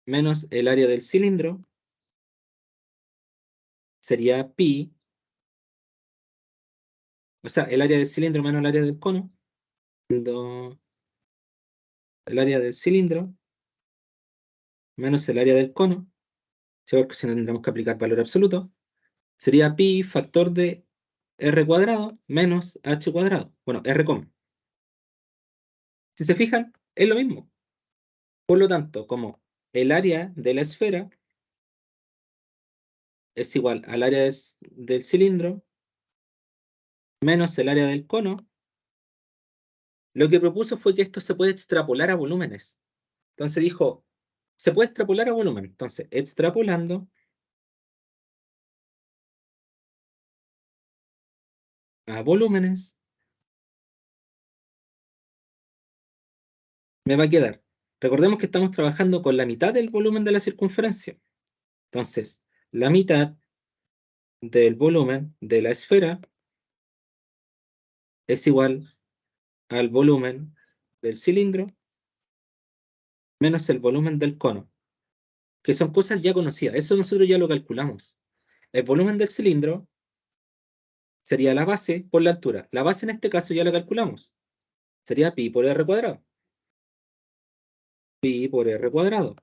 menos el área del cilindro, sería pi, o sea, el área del cilindro menos el área del cono, el área del cilindro menos el área del cono, ¿sí? Porque si no tendremos que aplicar valor absoluto, sería pi factor de r cuadrado menos h cuadrado. Bueno, r, si se fijan, es lo mismo. Por lo tanto, como el área de la esfera es igual al área del cilindro menos el área del cono. Lo que propuso fue que esto se puede extrapolar a volúmenes. Entonces dijo, se puede extrapolar a volumen. Entonces, extrapolando a volúmenes, me va a quedar. Recordemos que estamos trabajando con la mitad del volumen de la circunferencia. Entonces, la mitad del volumen de la esfera es igual al volumen del cilindro menos el volumen del cono, que son cosas ya conocidas. Eso nosotros ya lo calculamos. El volumen del cilindro sería la base por la altura. La base en este caso ya la calculamos. Sería pi por r cuadrado. Pi por r cuadrado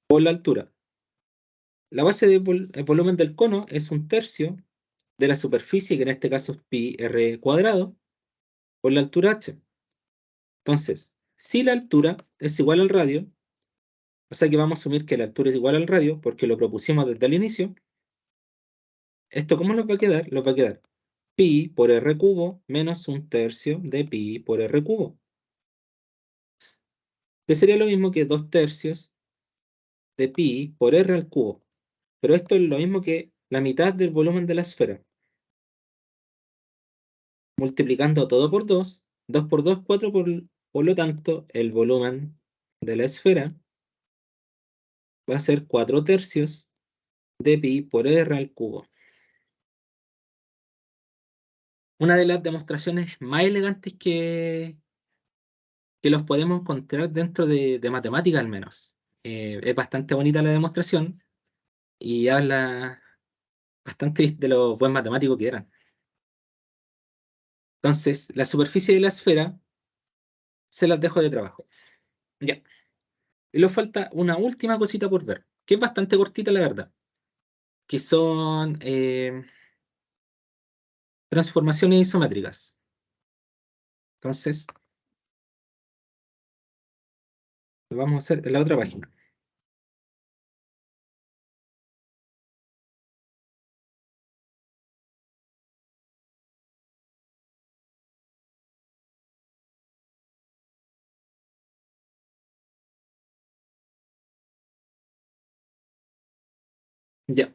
por la altura. La base del el volumen del cono es un tercio de la superficie, que en este caso es pi r cuadrado, por la altura h. Entonces, si la altura es igual al radio, o sea que vamos a asumir que la altura es igual al radio, porque lo propusimos desde el inicio, ¿esto cómo nos va a quedar? Nos va a quedar pi por r cubo menos un tercio de pi por r cubo, que sería lo mismo que 2 tercios de pi por r al cubo. Pero esto es lo mismo que la mitad del volumen de la esfera. Multiplicando todo por 2, 2 por 2, 4, por lo tanto, el volumen de la esfera va a ser 4 tercios de pi por r al cubo. Una de las demostraciones más elegantes que los podemos encontrar dentro de matemática al menos. Es bastante bonita la demostración y habla bastante de lo buen matemático que eran. Entonces, la superficie de la esfera se las dejo de trabajo. Ya. Y nos falta una última cosita por ver, que es bastante cortita la verdad, que son transformaciones isométricas. Entonces, lo vamos a hacer en la otra página. Ya.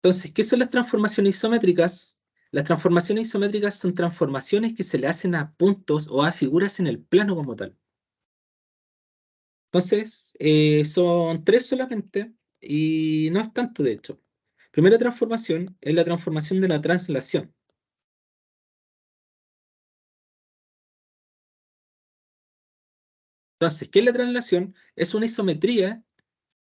Entonces, ¿qué son las transformaciones isométricas? Las transformaciones isométricas son transformaciones que se le hacen a puntos o a figuras en el plano como tal. Entonces, son tres solamente y no es tanto de hecho. Primera transformación es la transformación de la translación. Entonces, ¿qué es la translación? Es una isometría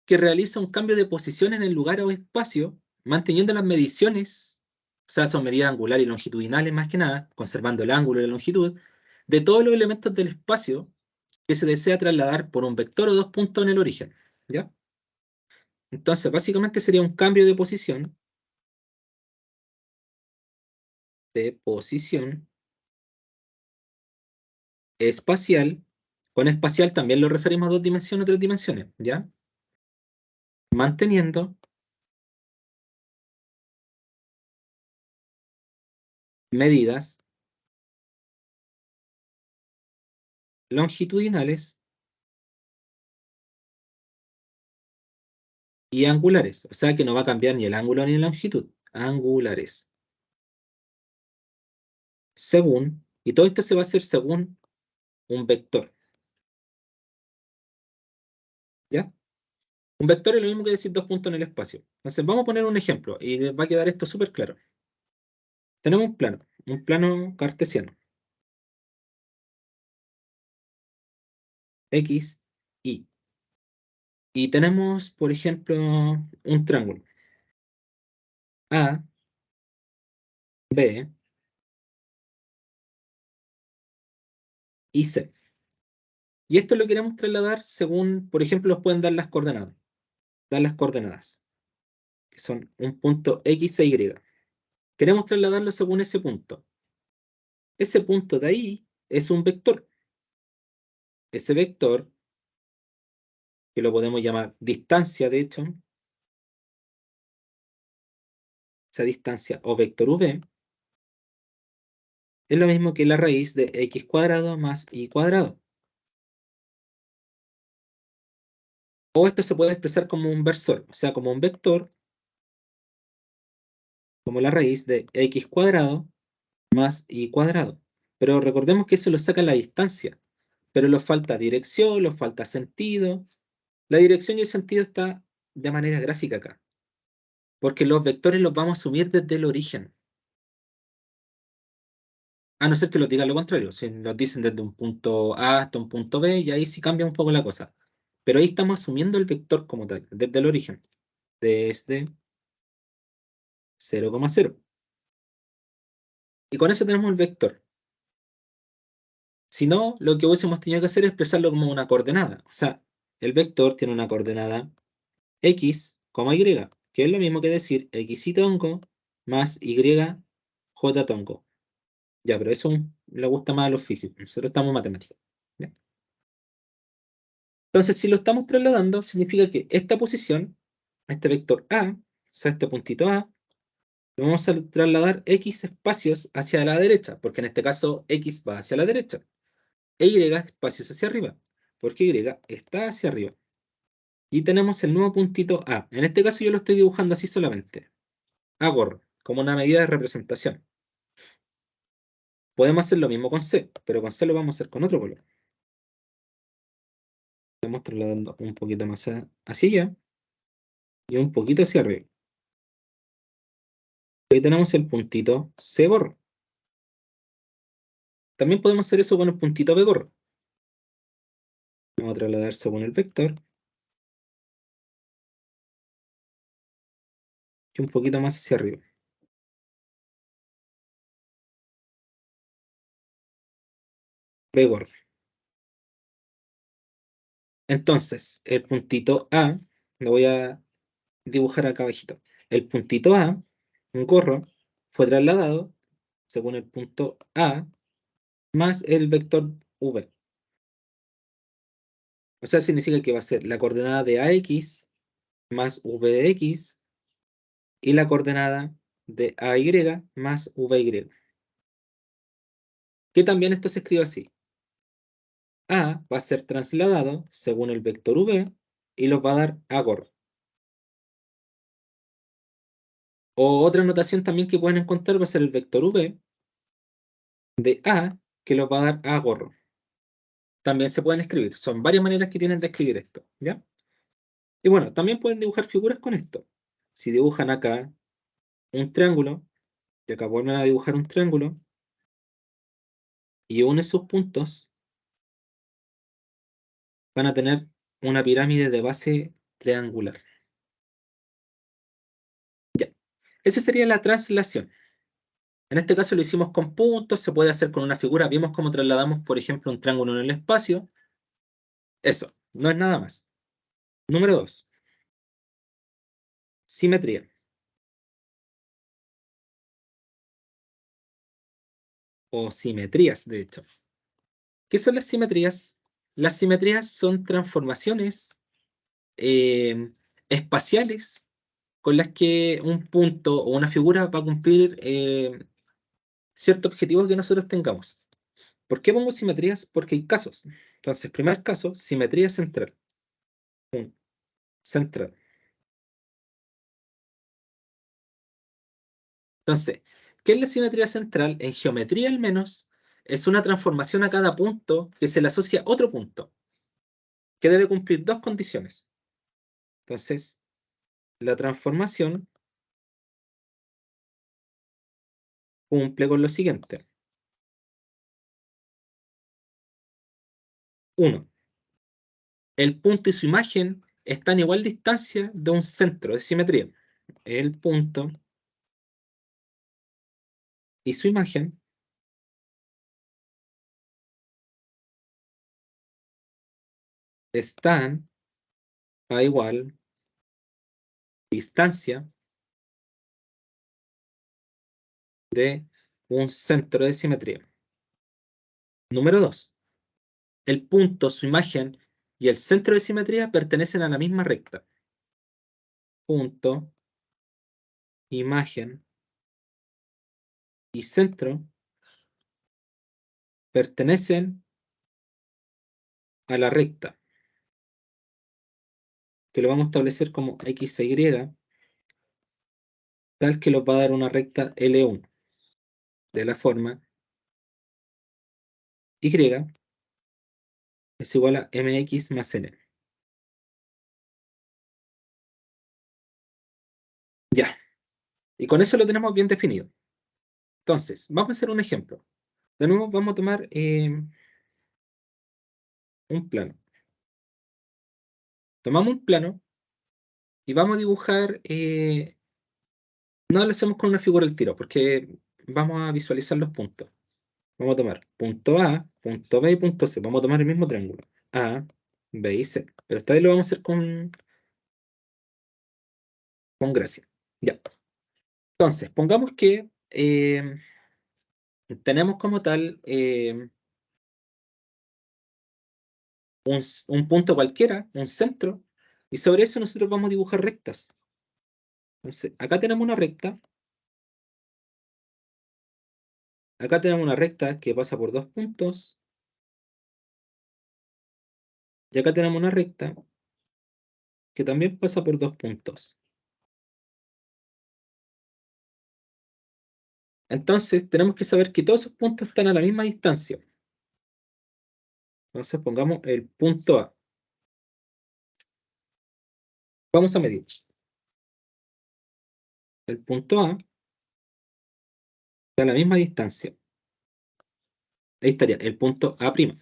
que realiza un cambio de posición en el lugar o espacio, manteniendo las mediciones, o sea, son medidas angular y longitudinales más que nada, conservando el ángulo y la longitud, de todos los elementos del espacio que se desea trasladar por un vector o dos puntos en el origen. ¿Ya? Entonces, básicamente sería un cambio de posición espacial. Con espacial también lo referimos a dos dimensiones o tres dimensiones, ¿ya? Manteniendo medidas longitudinales y angulares. O sea que no va a cambiar ni el ángulo ni la longitud. Angulares. Según, y todo esto se va a hacer según un vector. ¿Ya? Un vector es lo mismo que decir dos puntos en el espacio. Entonces vamos a poner un ejemplo y va a quedar esto súper claro. Tenemos un plano cartesiano. X, Y. Y tenemos, por ejemplo, un triángulo. A, B y C. Y esto lo queremos trasladar según, por ejemplo, nos pueden dar las coordenadas. Dar las coordenadas, que son un punto X e Y. Queremos trasladarlo según ese punto. Ese punto de ahí es un vector. Ese vector, que lo podemos llamar distancia, de hecho, esa distancia, o vector v, es lo mismo que la raíz de x cuadrado más y cuadrado. O esto se puede expresar como un versor, o sea, como un vector, como la raíz de x cuadrado más y cuadrado. Pero recordemos que eso lo saca la distancia, pero le falta dirección, le falta sentido. La dirección y el sentido está de manera gráfica acá, porque los vectores los vamos a asumir desde el origen. A no ser que lo digan lo contrario, si nos dicen desde un punto A hasta un punto B, y ahí sí cambia un poco la cosa. Pero ahí estamos asumiendo el vector como tal, desde el origen, desde 0,0. Y con eso tenemos el vector. Si no, lo que hubiésemos tenido que hacer es expresarlo como una coordenada. O sea, el vector tiene una coordenada x, y, que es lo mismo que decir x y tongo más y j tongo. Ya, pero eso le gusta más a los físicos. Nosotros estamos en matemáticas. ¿Ya? Entonces, si lo estamos trasladando, significa que esta posición, este vector A, o sea, este puntito A, lo vamos a trasladar x espacios hacia la derecha, porque en este caso x va hacia la derecha, e y espacios hacia arriba, porque y está hacia arriba. Y tenemos el nuevo puntito A. En este caso yo lo estoy dibujando así solamente. A gorro, como una medida de representación. Podemos hacer lo mismo con C, pero con C lo vamos a hacer con otro color. Estamos trasladando un poquito más hacia allá y un poquito hacia arriba. Ahí tenemos el puntito C gorro. También podemos hacer eso con el puntito B gorro. Vamos a trasladar según el vector. Y un poquito más hacia arriba. B gorro. Entonces, el puntito A, lo voy a dibujar acá abajito. El puntito A, un gorro, fue trasladado según el punto A más el vector V. O sea, significa que va a ser la coordenada de AX más VX y la coordenada de AY más VY. Que también esto se escribe así. A va a ser trasladado según el vector V y los va a dar a gorro. O otra notación también que pueden encontrar va a ser el vector V de A que los va a dar a gorro. También se pueden escribir. Son varias maneras que tienen de escribir esto, ¿ya? Y bueno, también pueden dibujar figuras con esto. Si dibujan acá un triángulo, y acá vuelven a dibujar un triángulo, y une sus puntos, van a tener una pirámide de base triangular. Ya. Esa sería la traslación. En este caso lo hicimos con puntos, se puede hacer con una figura. Vimos cómo trasladamos, por ejemplo, un triángulo en el espacio. Eso, no es nada más. Número 2. Simetría. O simetrías, de hecho. ¿Qué son las simetrías? Las simetrías son transformaciones eh, espaciales con las que un punto o una figura va a cumplir ciertos objetivos que nosotros tengamos. ¿Por qué pongo simetrías? Porque hay casos. Entonces, primer caso, simetría central. Central. Entonces, ¿qué es la simetría central? En geometría al menos, es una transformación a cada punto que se le asocia a otro punto, que debe cumplir dos condiciones. Entonces, la transformación cumple con lo siguiente. 1. El punto y su imagen están a igual distancia de un centro de simetría. El punto y su imagen están a igual distancia de un centro de simetría. Número 2. El punto, su imagen y el centro de simetría pertenecen a la misma recta. Punto, imagen y centro pertenecen a la recta, que lo vamos a establecer como x e y, tal que nos va a dar una recta L1, de la forma y es igual a mx más n. Ya, y con eso lo tenemos bien definido. Entonces, vamos a hacer un ejemplo. De nuevo, vamos a tomar un plano. Tomamos un plano y vamos a dibujar, no lo hacemos con una figura al tiro, porque vamos a visualizar los puntos. Vamos a tomar punto A, punto B y punto C. Vamos a tomar el mismo triángulo. A, B y C. Pero esta vez lo vamos a hacer con gracia. Ya. Entonces, pongamos que tenemos como tal un punto cualquiera, un centro, y sobre eso nosotros vamos a dibujar rectas. Entonces, acá tenemos una recta que pasa por dos puntos, y acá tenemos una recta que también pasa por dos puntos. Entonces, tenemos que saber que todos esos puntos están a la misma distancia. Entonces, pongamos el punto A. Vamos a medir. El punto A está a la misma distancia. Ahí estaría el punto A'. Vamos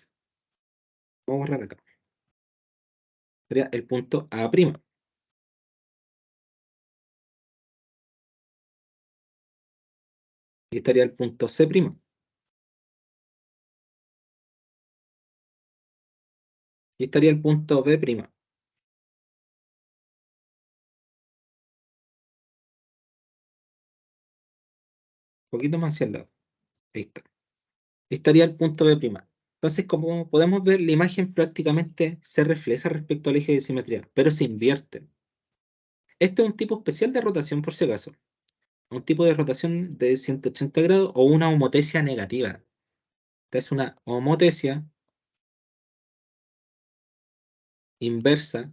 a borrar acá. Sería el punto A'. Y estaría el punto C'. Y estaría el punto B'. Un poquito más hacia el lado. Ahí está. Y estaría el punto B'. Entonces, como podemos ver, la imagen prácticamente se refleja respecto al eje de simetría, pero se invierte. Este es un tipo especial de rotación, por si acaso. Un tipo de rotación de 180 grados o una homotesia negativa. Esta es una homotesia inversa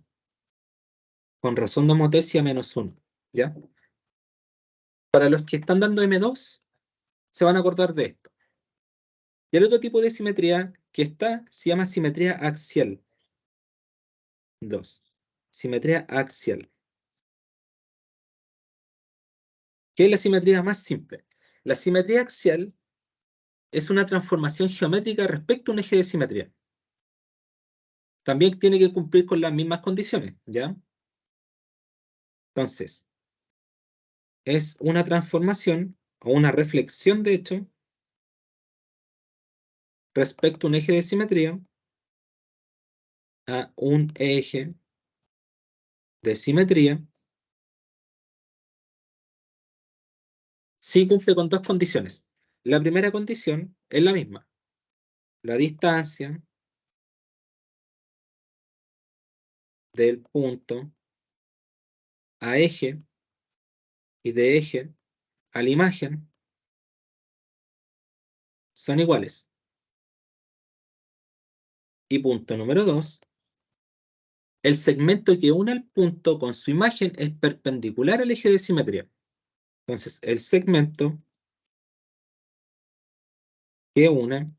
con razón de homotesia -1. ¿Ya? Para los que están dando M2, se van a acordar de esto. Y el otro tipo de simetría que está se llama simetría axial. 2. Simetría axial. ¿Qué es la simetría más simple? La simetría axial es una transformación geométrica respecto a un eje de simetría. También tiene que cumplir con las mismas condiciones, ¿ya? Entonces, es una transformación o una reflexión, de hecho, respecto a un eje de simetría a un eje de simetría, sí cumple con dos condiciones. La primera condición es la misma. La distancia del punto a eje y de eje a la imagen son iguales. Y punto número 2, el segmento que une al punto con su imagen es perpendicular al eje de simetría. Entonces, el segmento que une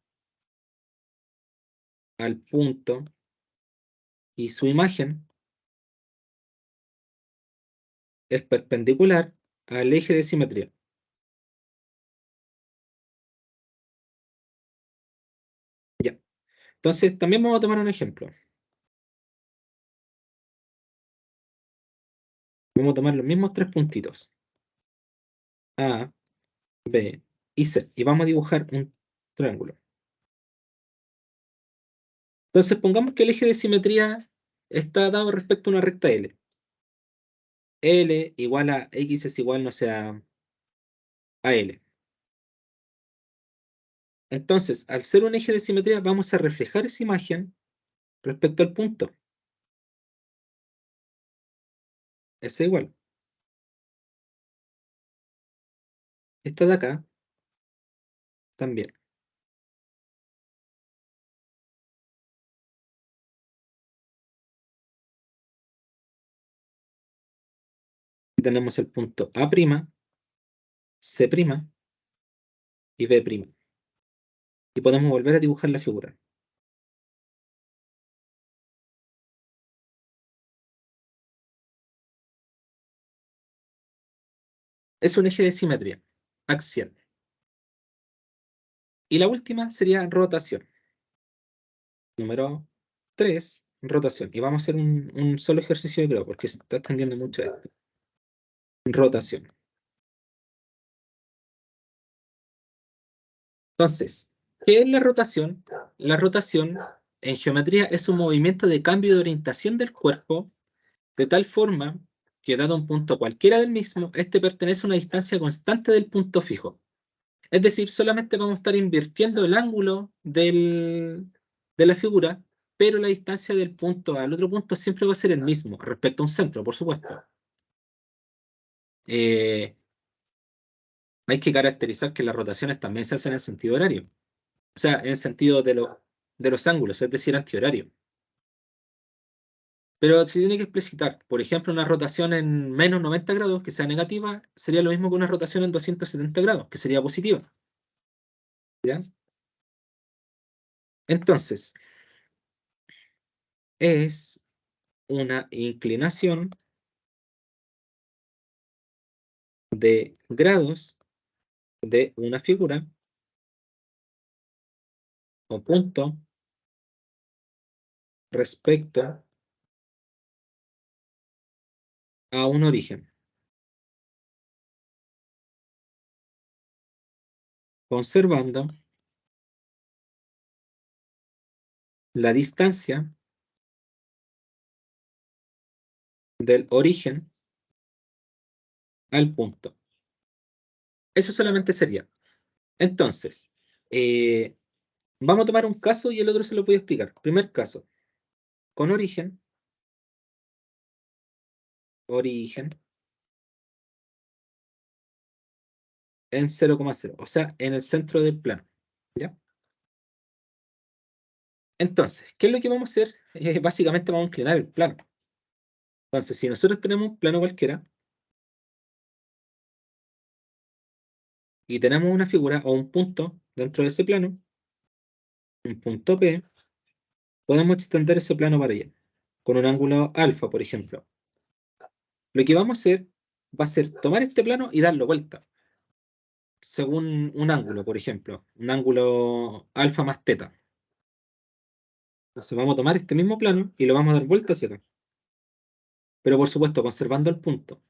al punto y su imagen es perpendicular al eje de simetría. Ya. Entonces, también vamos a tomar un ejemplo. Vamos a tomar los mismos tres puntitos. A, B y C. Y vamos a dibujar un triángulo. Entonces, pongamos que el eje de simetría está dado respecto a una recta L. L igual a X es igual, no sé, a L. Entonces, al ser un eje de simetría, vamos a reflejar esa imagen respecto al punto. Es igual. Esta de acá también. Y tenemos el punto A', C' y B'. Y podemos volver a dibujar la figura. Es un eje de simetría axial. Y la última sería rotación. Número 3, rotación. Y vamos a hacer un solo ejercicio, creo, porque se está extendiendo mucho esto. Rotación. Entonces, ¿qué es la rotación? La rotación en geometría es un movimiento de cambio de orientación del cuerpo de tal forma que dado un punto cualquiera del mismo, este pertenece a una distancia constante del punto fijo. Es decir, solamente vamos a estar invirtiendo el ángulo de la figura, pero la distancia del punto al otro punto siempre va a ser el mismo, respecto a un centro, por supuesto. Eh, Hay que caracterizar que las rotaciones también se hacen en sentido horario, o sea, en sentido de los ángulos, es decir, antihorario. Pero se tiene que explicitar, por ejemplo, una rotación en menos 90 grados que sea negativa, sería lo mismo que una rotación en 270 grados, que sería positiva. ¿Ya? Entonces, es una inclinación de grados de una figura o punto respecto a un origen, conservando la distancia del origen al punto. Eso solamente sería. Entonces, eh, vamos a tomar un caso y el otro se lo voy a explicar. Primer caso, con origen en 0,0, o sea, en el centro del plano. ¿Ya? Entonces, ¿qué es lo que vamos a hacer? Básicamente vamos a inclinar el plano. Entonces, si nosotros tenemos un plano cualquiera y tenemos una figura o un punto dentro de ese plano, un punto P, podemos extender ese plano para allá, con un ángulo alfa, por ejemplo. Lo que vamos a hacer va a ser tomar este plano y darlo vuelta, según un ángulo, por ejemplo, un ángulo alfa más teta. Entonces vamos a tomar este mismo plano y lo vamos a dar vuelta hacia acá. Pero por supuesto, conservando el punto.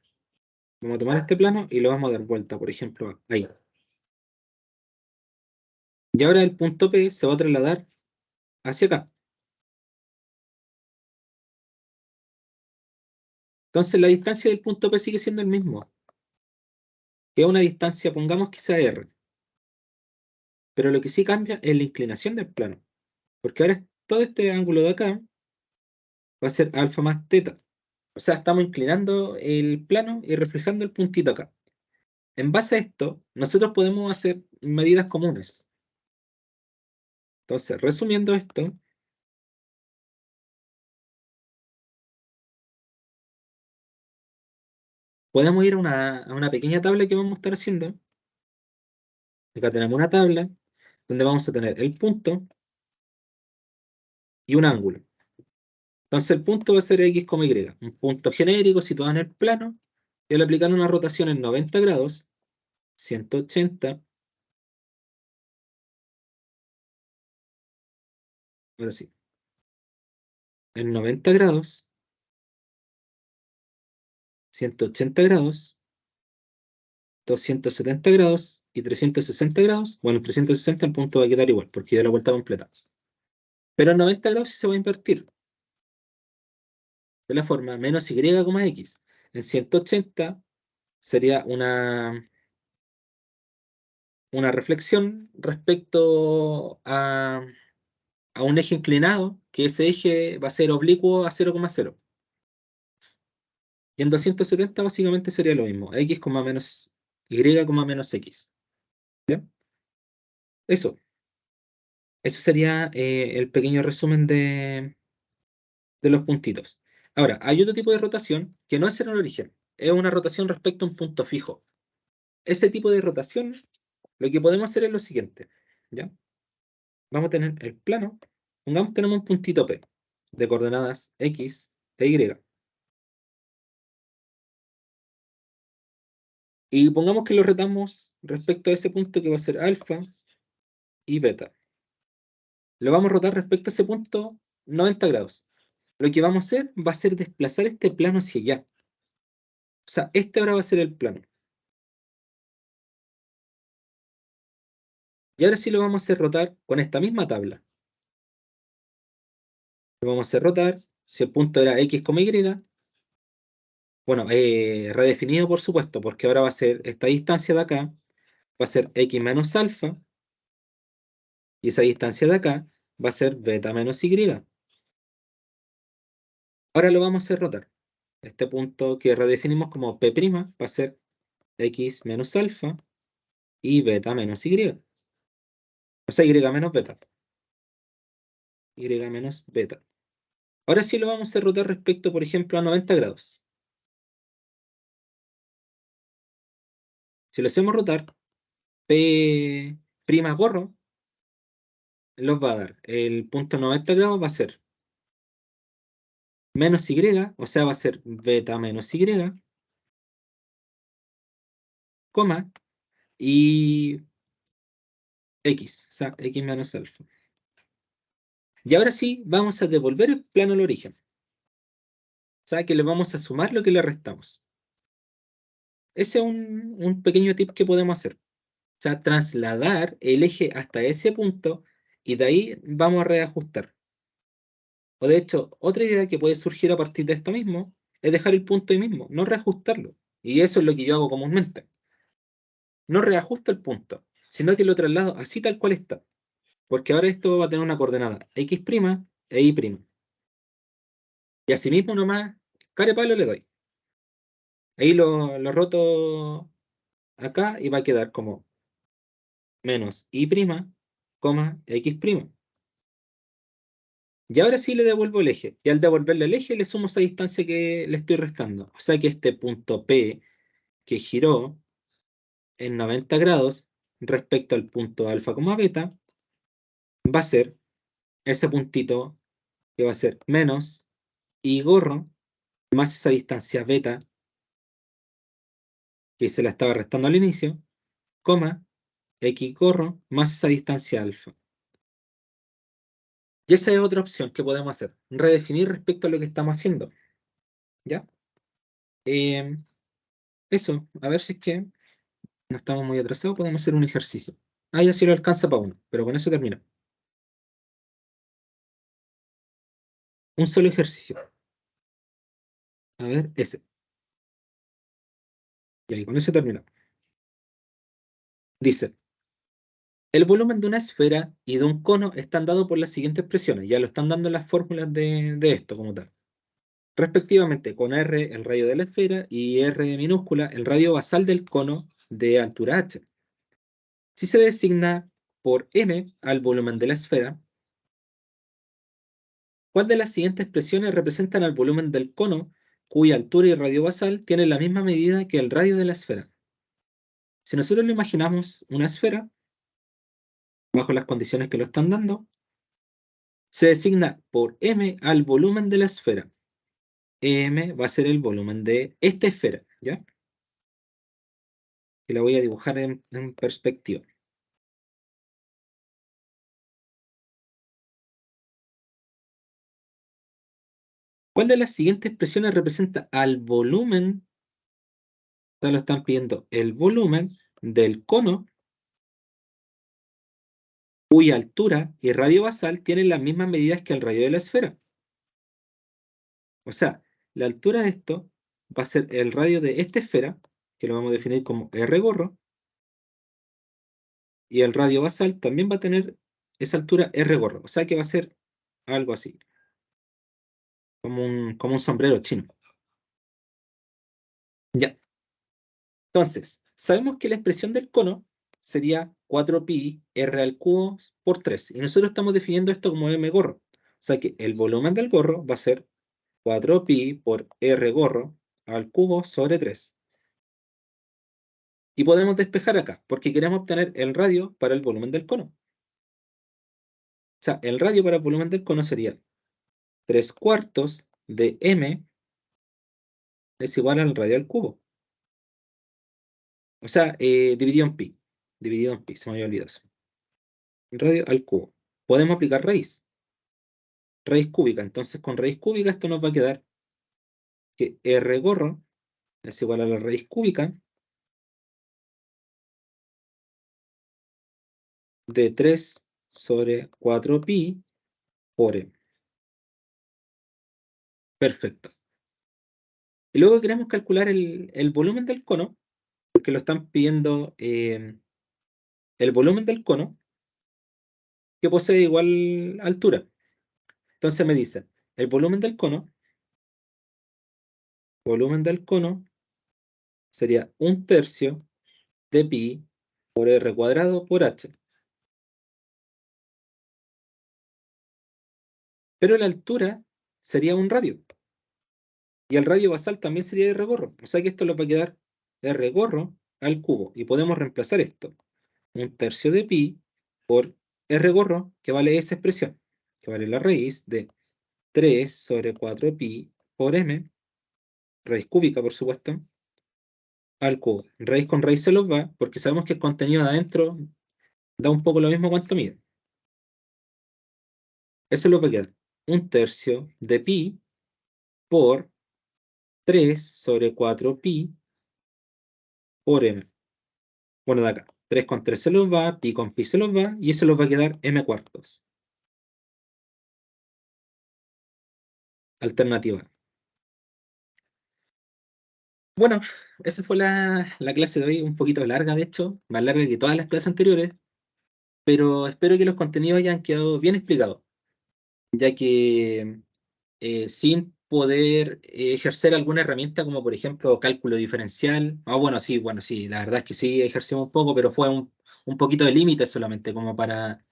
Vamos a tomar este plano y lo vamos a dar vuelta, por ejemplo, ahí. Y ahora el punto P se va a trasladar hacia acá. Entonces la distancia del punto P sigue siendo el mismo, que es una distancia, pongamos que sea R. Pero lo que sí cambia es la inclinación del plano. Porque ahora todo este ángulo de acá va a ser alfa más teta. O sea, estamos inclinando el plano y reflejando el puntito acá. En base a esto, nosotros podemos hacer medidas comunes. Entonces, resumiendo esto, podemos ir a una pequeña tabla que vamos a estar haciendo. Acá tenemos una tabla donde vamos a tener el punto y un ángulo. Entonces el punto va a ser X, Y, un punto genérico situado en el plano, y al aplicar una rotación en 90 grados, 180, ahora sí, en 90 grados, 180 grados, 270 grados y 360 grados. Bueno, en 360 el punto va a quedar igual, porque da la vuelta completa. Pero en 90 grados sí se va a invertir, de la forma menos Y, X. En 180 sería una reflexión respecto a un eje inclinado, que ese eje va a ser oblicuo a 0,0. Y en 270 básicamente sería lo mismo, x, menos y, menos x. ¿Ya? Eso. Eso sería el pequeño resumen de los puntitos. Ahora, hay otro tipo de rotación que no es en el origen, es una rotación respecto a un punto fijo. Ese tipo de rotación, lo que podemos hacer es lo siguiente, ¿ya? Vamos a tener el plano, pongamos tenemos un puntito P de coordenadas X e Y. Y pongamos que lo retamos respecto a ese punto que va a ser alfa y beta. Lo vamos a rotar respecto a ese punto 90 grados. Lo que vamos a hacer va a ser desplazar este plano hacia allá. O sea, este ahora va a ser el plano. Y ahora sí lo vamos a hacer rotar con esta misma tabla. Lo vamos a hacer rotar, si el punto era X, Y, bueno, redefinido por supuesto, porque ahora va a ser esta distancia de acá, va a ser X menos alfa, y esa distancia de acá va a ser beta menos Y. Ahora lo vamos a hacer rotar. Este punto que redefinimos como P' va a ser X menos alfa y beta menos Y. O sea, Y menos beta. Y menos beta. Ahora sí lo vamos a hacer rotar respecto, por ejemplo, a 90 grados. Si lo hacemos rotar, P' gorro los va a dar. El punto 90 grados va a ser menos Y, o sea, va a ser beta menos Y, coma, y X, o sea, X menos alfa. Y ahora sí, vamos a devolver el plano al origen. O sea, que le vamos a sumar lo que le restamos. Ese es un pequeño tip que podemos hacer. O sea, trasladar el eje hasta ese punto y de ahí vamos a reajustar. O de hecho, otra idea que puede surgir a partir de esto mismo es dejar el punto ahí mismo, no reajustarlo. Y eso es lo que yo hago comúnmente. No reajusto el punto, sino que lo traslado así tal cual está. Porque ahora esto va a tener una coordenada X' e Y'. Y asimismo nomás, carepalo le doy. Ahí lo roto acá y va a quedar como menos Y', X'. Y ahora sí le devuelvo el eje. Y al devolverle el eje le sumo esa distancia que le estoy restando. O sea que este punto P que giró en 90 grados respecto al punto alfa, beta, va a ser ese puntito que va a ser menos Y gorro más esa distancia beta que se la estaba restando al inicio, coma, X gorro más esa distancia alfa. Y esa es otra opción que podemos hacer. Redefinir respecto a lo que estamos haciendo. ¿Ya? Eh, Eso, a ver si es que no estamos muy atrasados, podemos hacer un ejercicio. Ah, ya sí lo alcanza para uno, pero con eso termina. Un solo ejercicio. A ver, ese. Y ahí, con eso termina. Dice, el volumen de una esfera y de un cono están dados por las siguientes expresiones. Ya lo están dando las fórmulas de esto como tal. Respectivamente, con R el radio de la esfera y R minúscula el radio basal del cono de altura h. Si se designa por m al volumen de la esfera, ¿cuál de las siguientes expresiones representan al volumen del cono cuya altura y radio basal tienen la misma medida que el radio de la esfera? Si nosotros lo imaginamos una esfera, bajo las condiciones que lo están dando, se designa por m al volumen de la esfera. M va a ser el volumen de esta esfera, ¿ya? Y la voy a dibujar en perspectiva. ¿Cuál de las siguientes expresiones representa al volumen? Ya lo están pidiendo el volumen del cono cuya altura y radio basal tienen las mismas medidas que el radio de la esfera. O sea, la altura de esto va a ser el radio de esta esfera, que lo vamos a definir como R gorro, y el radio basal también va a tener esa altura R gorro. O sea que va a ser algo así, como un sombrero chino. Ya. Entonces, sabemos que la expresión del cono sería 4pi r al cubo por 3. Y nosotros estamos definiendo esto como m gorro. O sea que el volumen del gorro va a ser 4pi por r gorro al cubo sobre 3. Y podemos despejar acá, porque queremos obtener el radio para el volumen del cono. O sea, el radio para el volumen del cono sería 3/4 de m es igual al radio al cubo. O sea, dividido en pi. Dividido en pi, se me había olvidado eso. Radio al cubo. Podemos aplicar raíz. Raíz cúbica. Entonces, con raíz cúbica esto nos va a quedar que r gorro es igual a la raíz cúbica de 3 sobre 4pi por m. Perfecto. Y luego queremos calcular el volumen del cono, porque lo están pidiendo el volumen del cono que posee igual altura. Entonces me dicen, el volumen del cono sería 1/3 de pi por r cuadrado por h. Pero la altura sería un radio. Y el radio basal también sería r gorro. O sea que esto lo va a quedar r gorro al cubo. Y podemos reemplazar esto. 1/3 de pi por r gorro, que vale esa expresión, que vale la raíz de 3 sobre 4pi por m, raíz cúbica, por supuesto, al cubo. Raíz con raíz se los va, porque sabemos que el contenido de adentro da un poco lo mismo cuanto mide. Eso es lo que queda. 1/3 de pi por 3 sobre 4pi por m. Bueno, de acá. 3 con 3 se los va, pi con pi se los va, y eso los va a quedar m cuartos. Alternativa. Bueno, esa fue la clase de hoy, un poquito larga, de hecho, más larga que todas las clases anteriores, pero espero que los contenidos hayan quedado bien explicados, ya que sin poder ejercer alguna herramienta como por ejemplo cálculo diferencial, bueno, sí, la verdad es que sí ejercimos un poco, pero fue un poquito de límite solamente, como para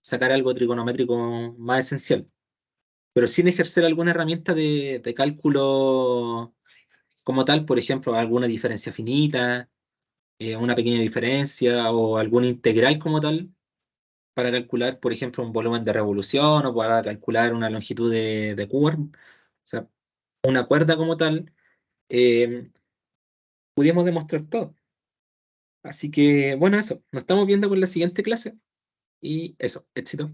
sacar algo trigonométrico más esencial. Pero sin ejercer alguna herramienta de cálculo como tal, por ejemplo, alguna diferencia finita, una pequeña diferencia o algún integral como tal, para calcular, por ejemplo, un volumen de revolución o para calcular una longitud de Coulomb, o sea, una cuerda como tal, eh, pudimos demostrar todo. Así que, bueno, eso, nos estamos viendo con la siguiente clase y eso, éxito.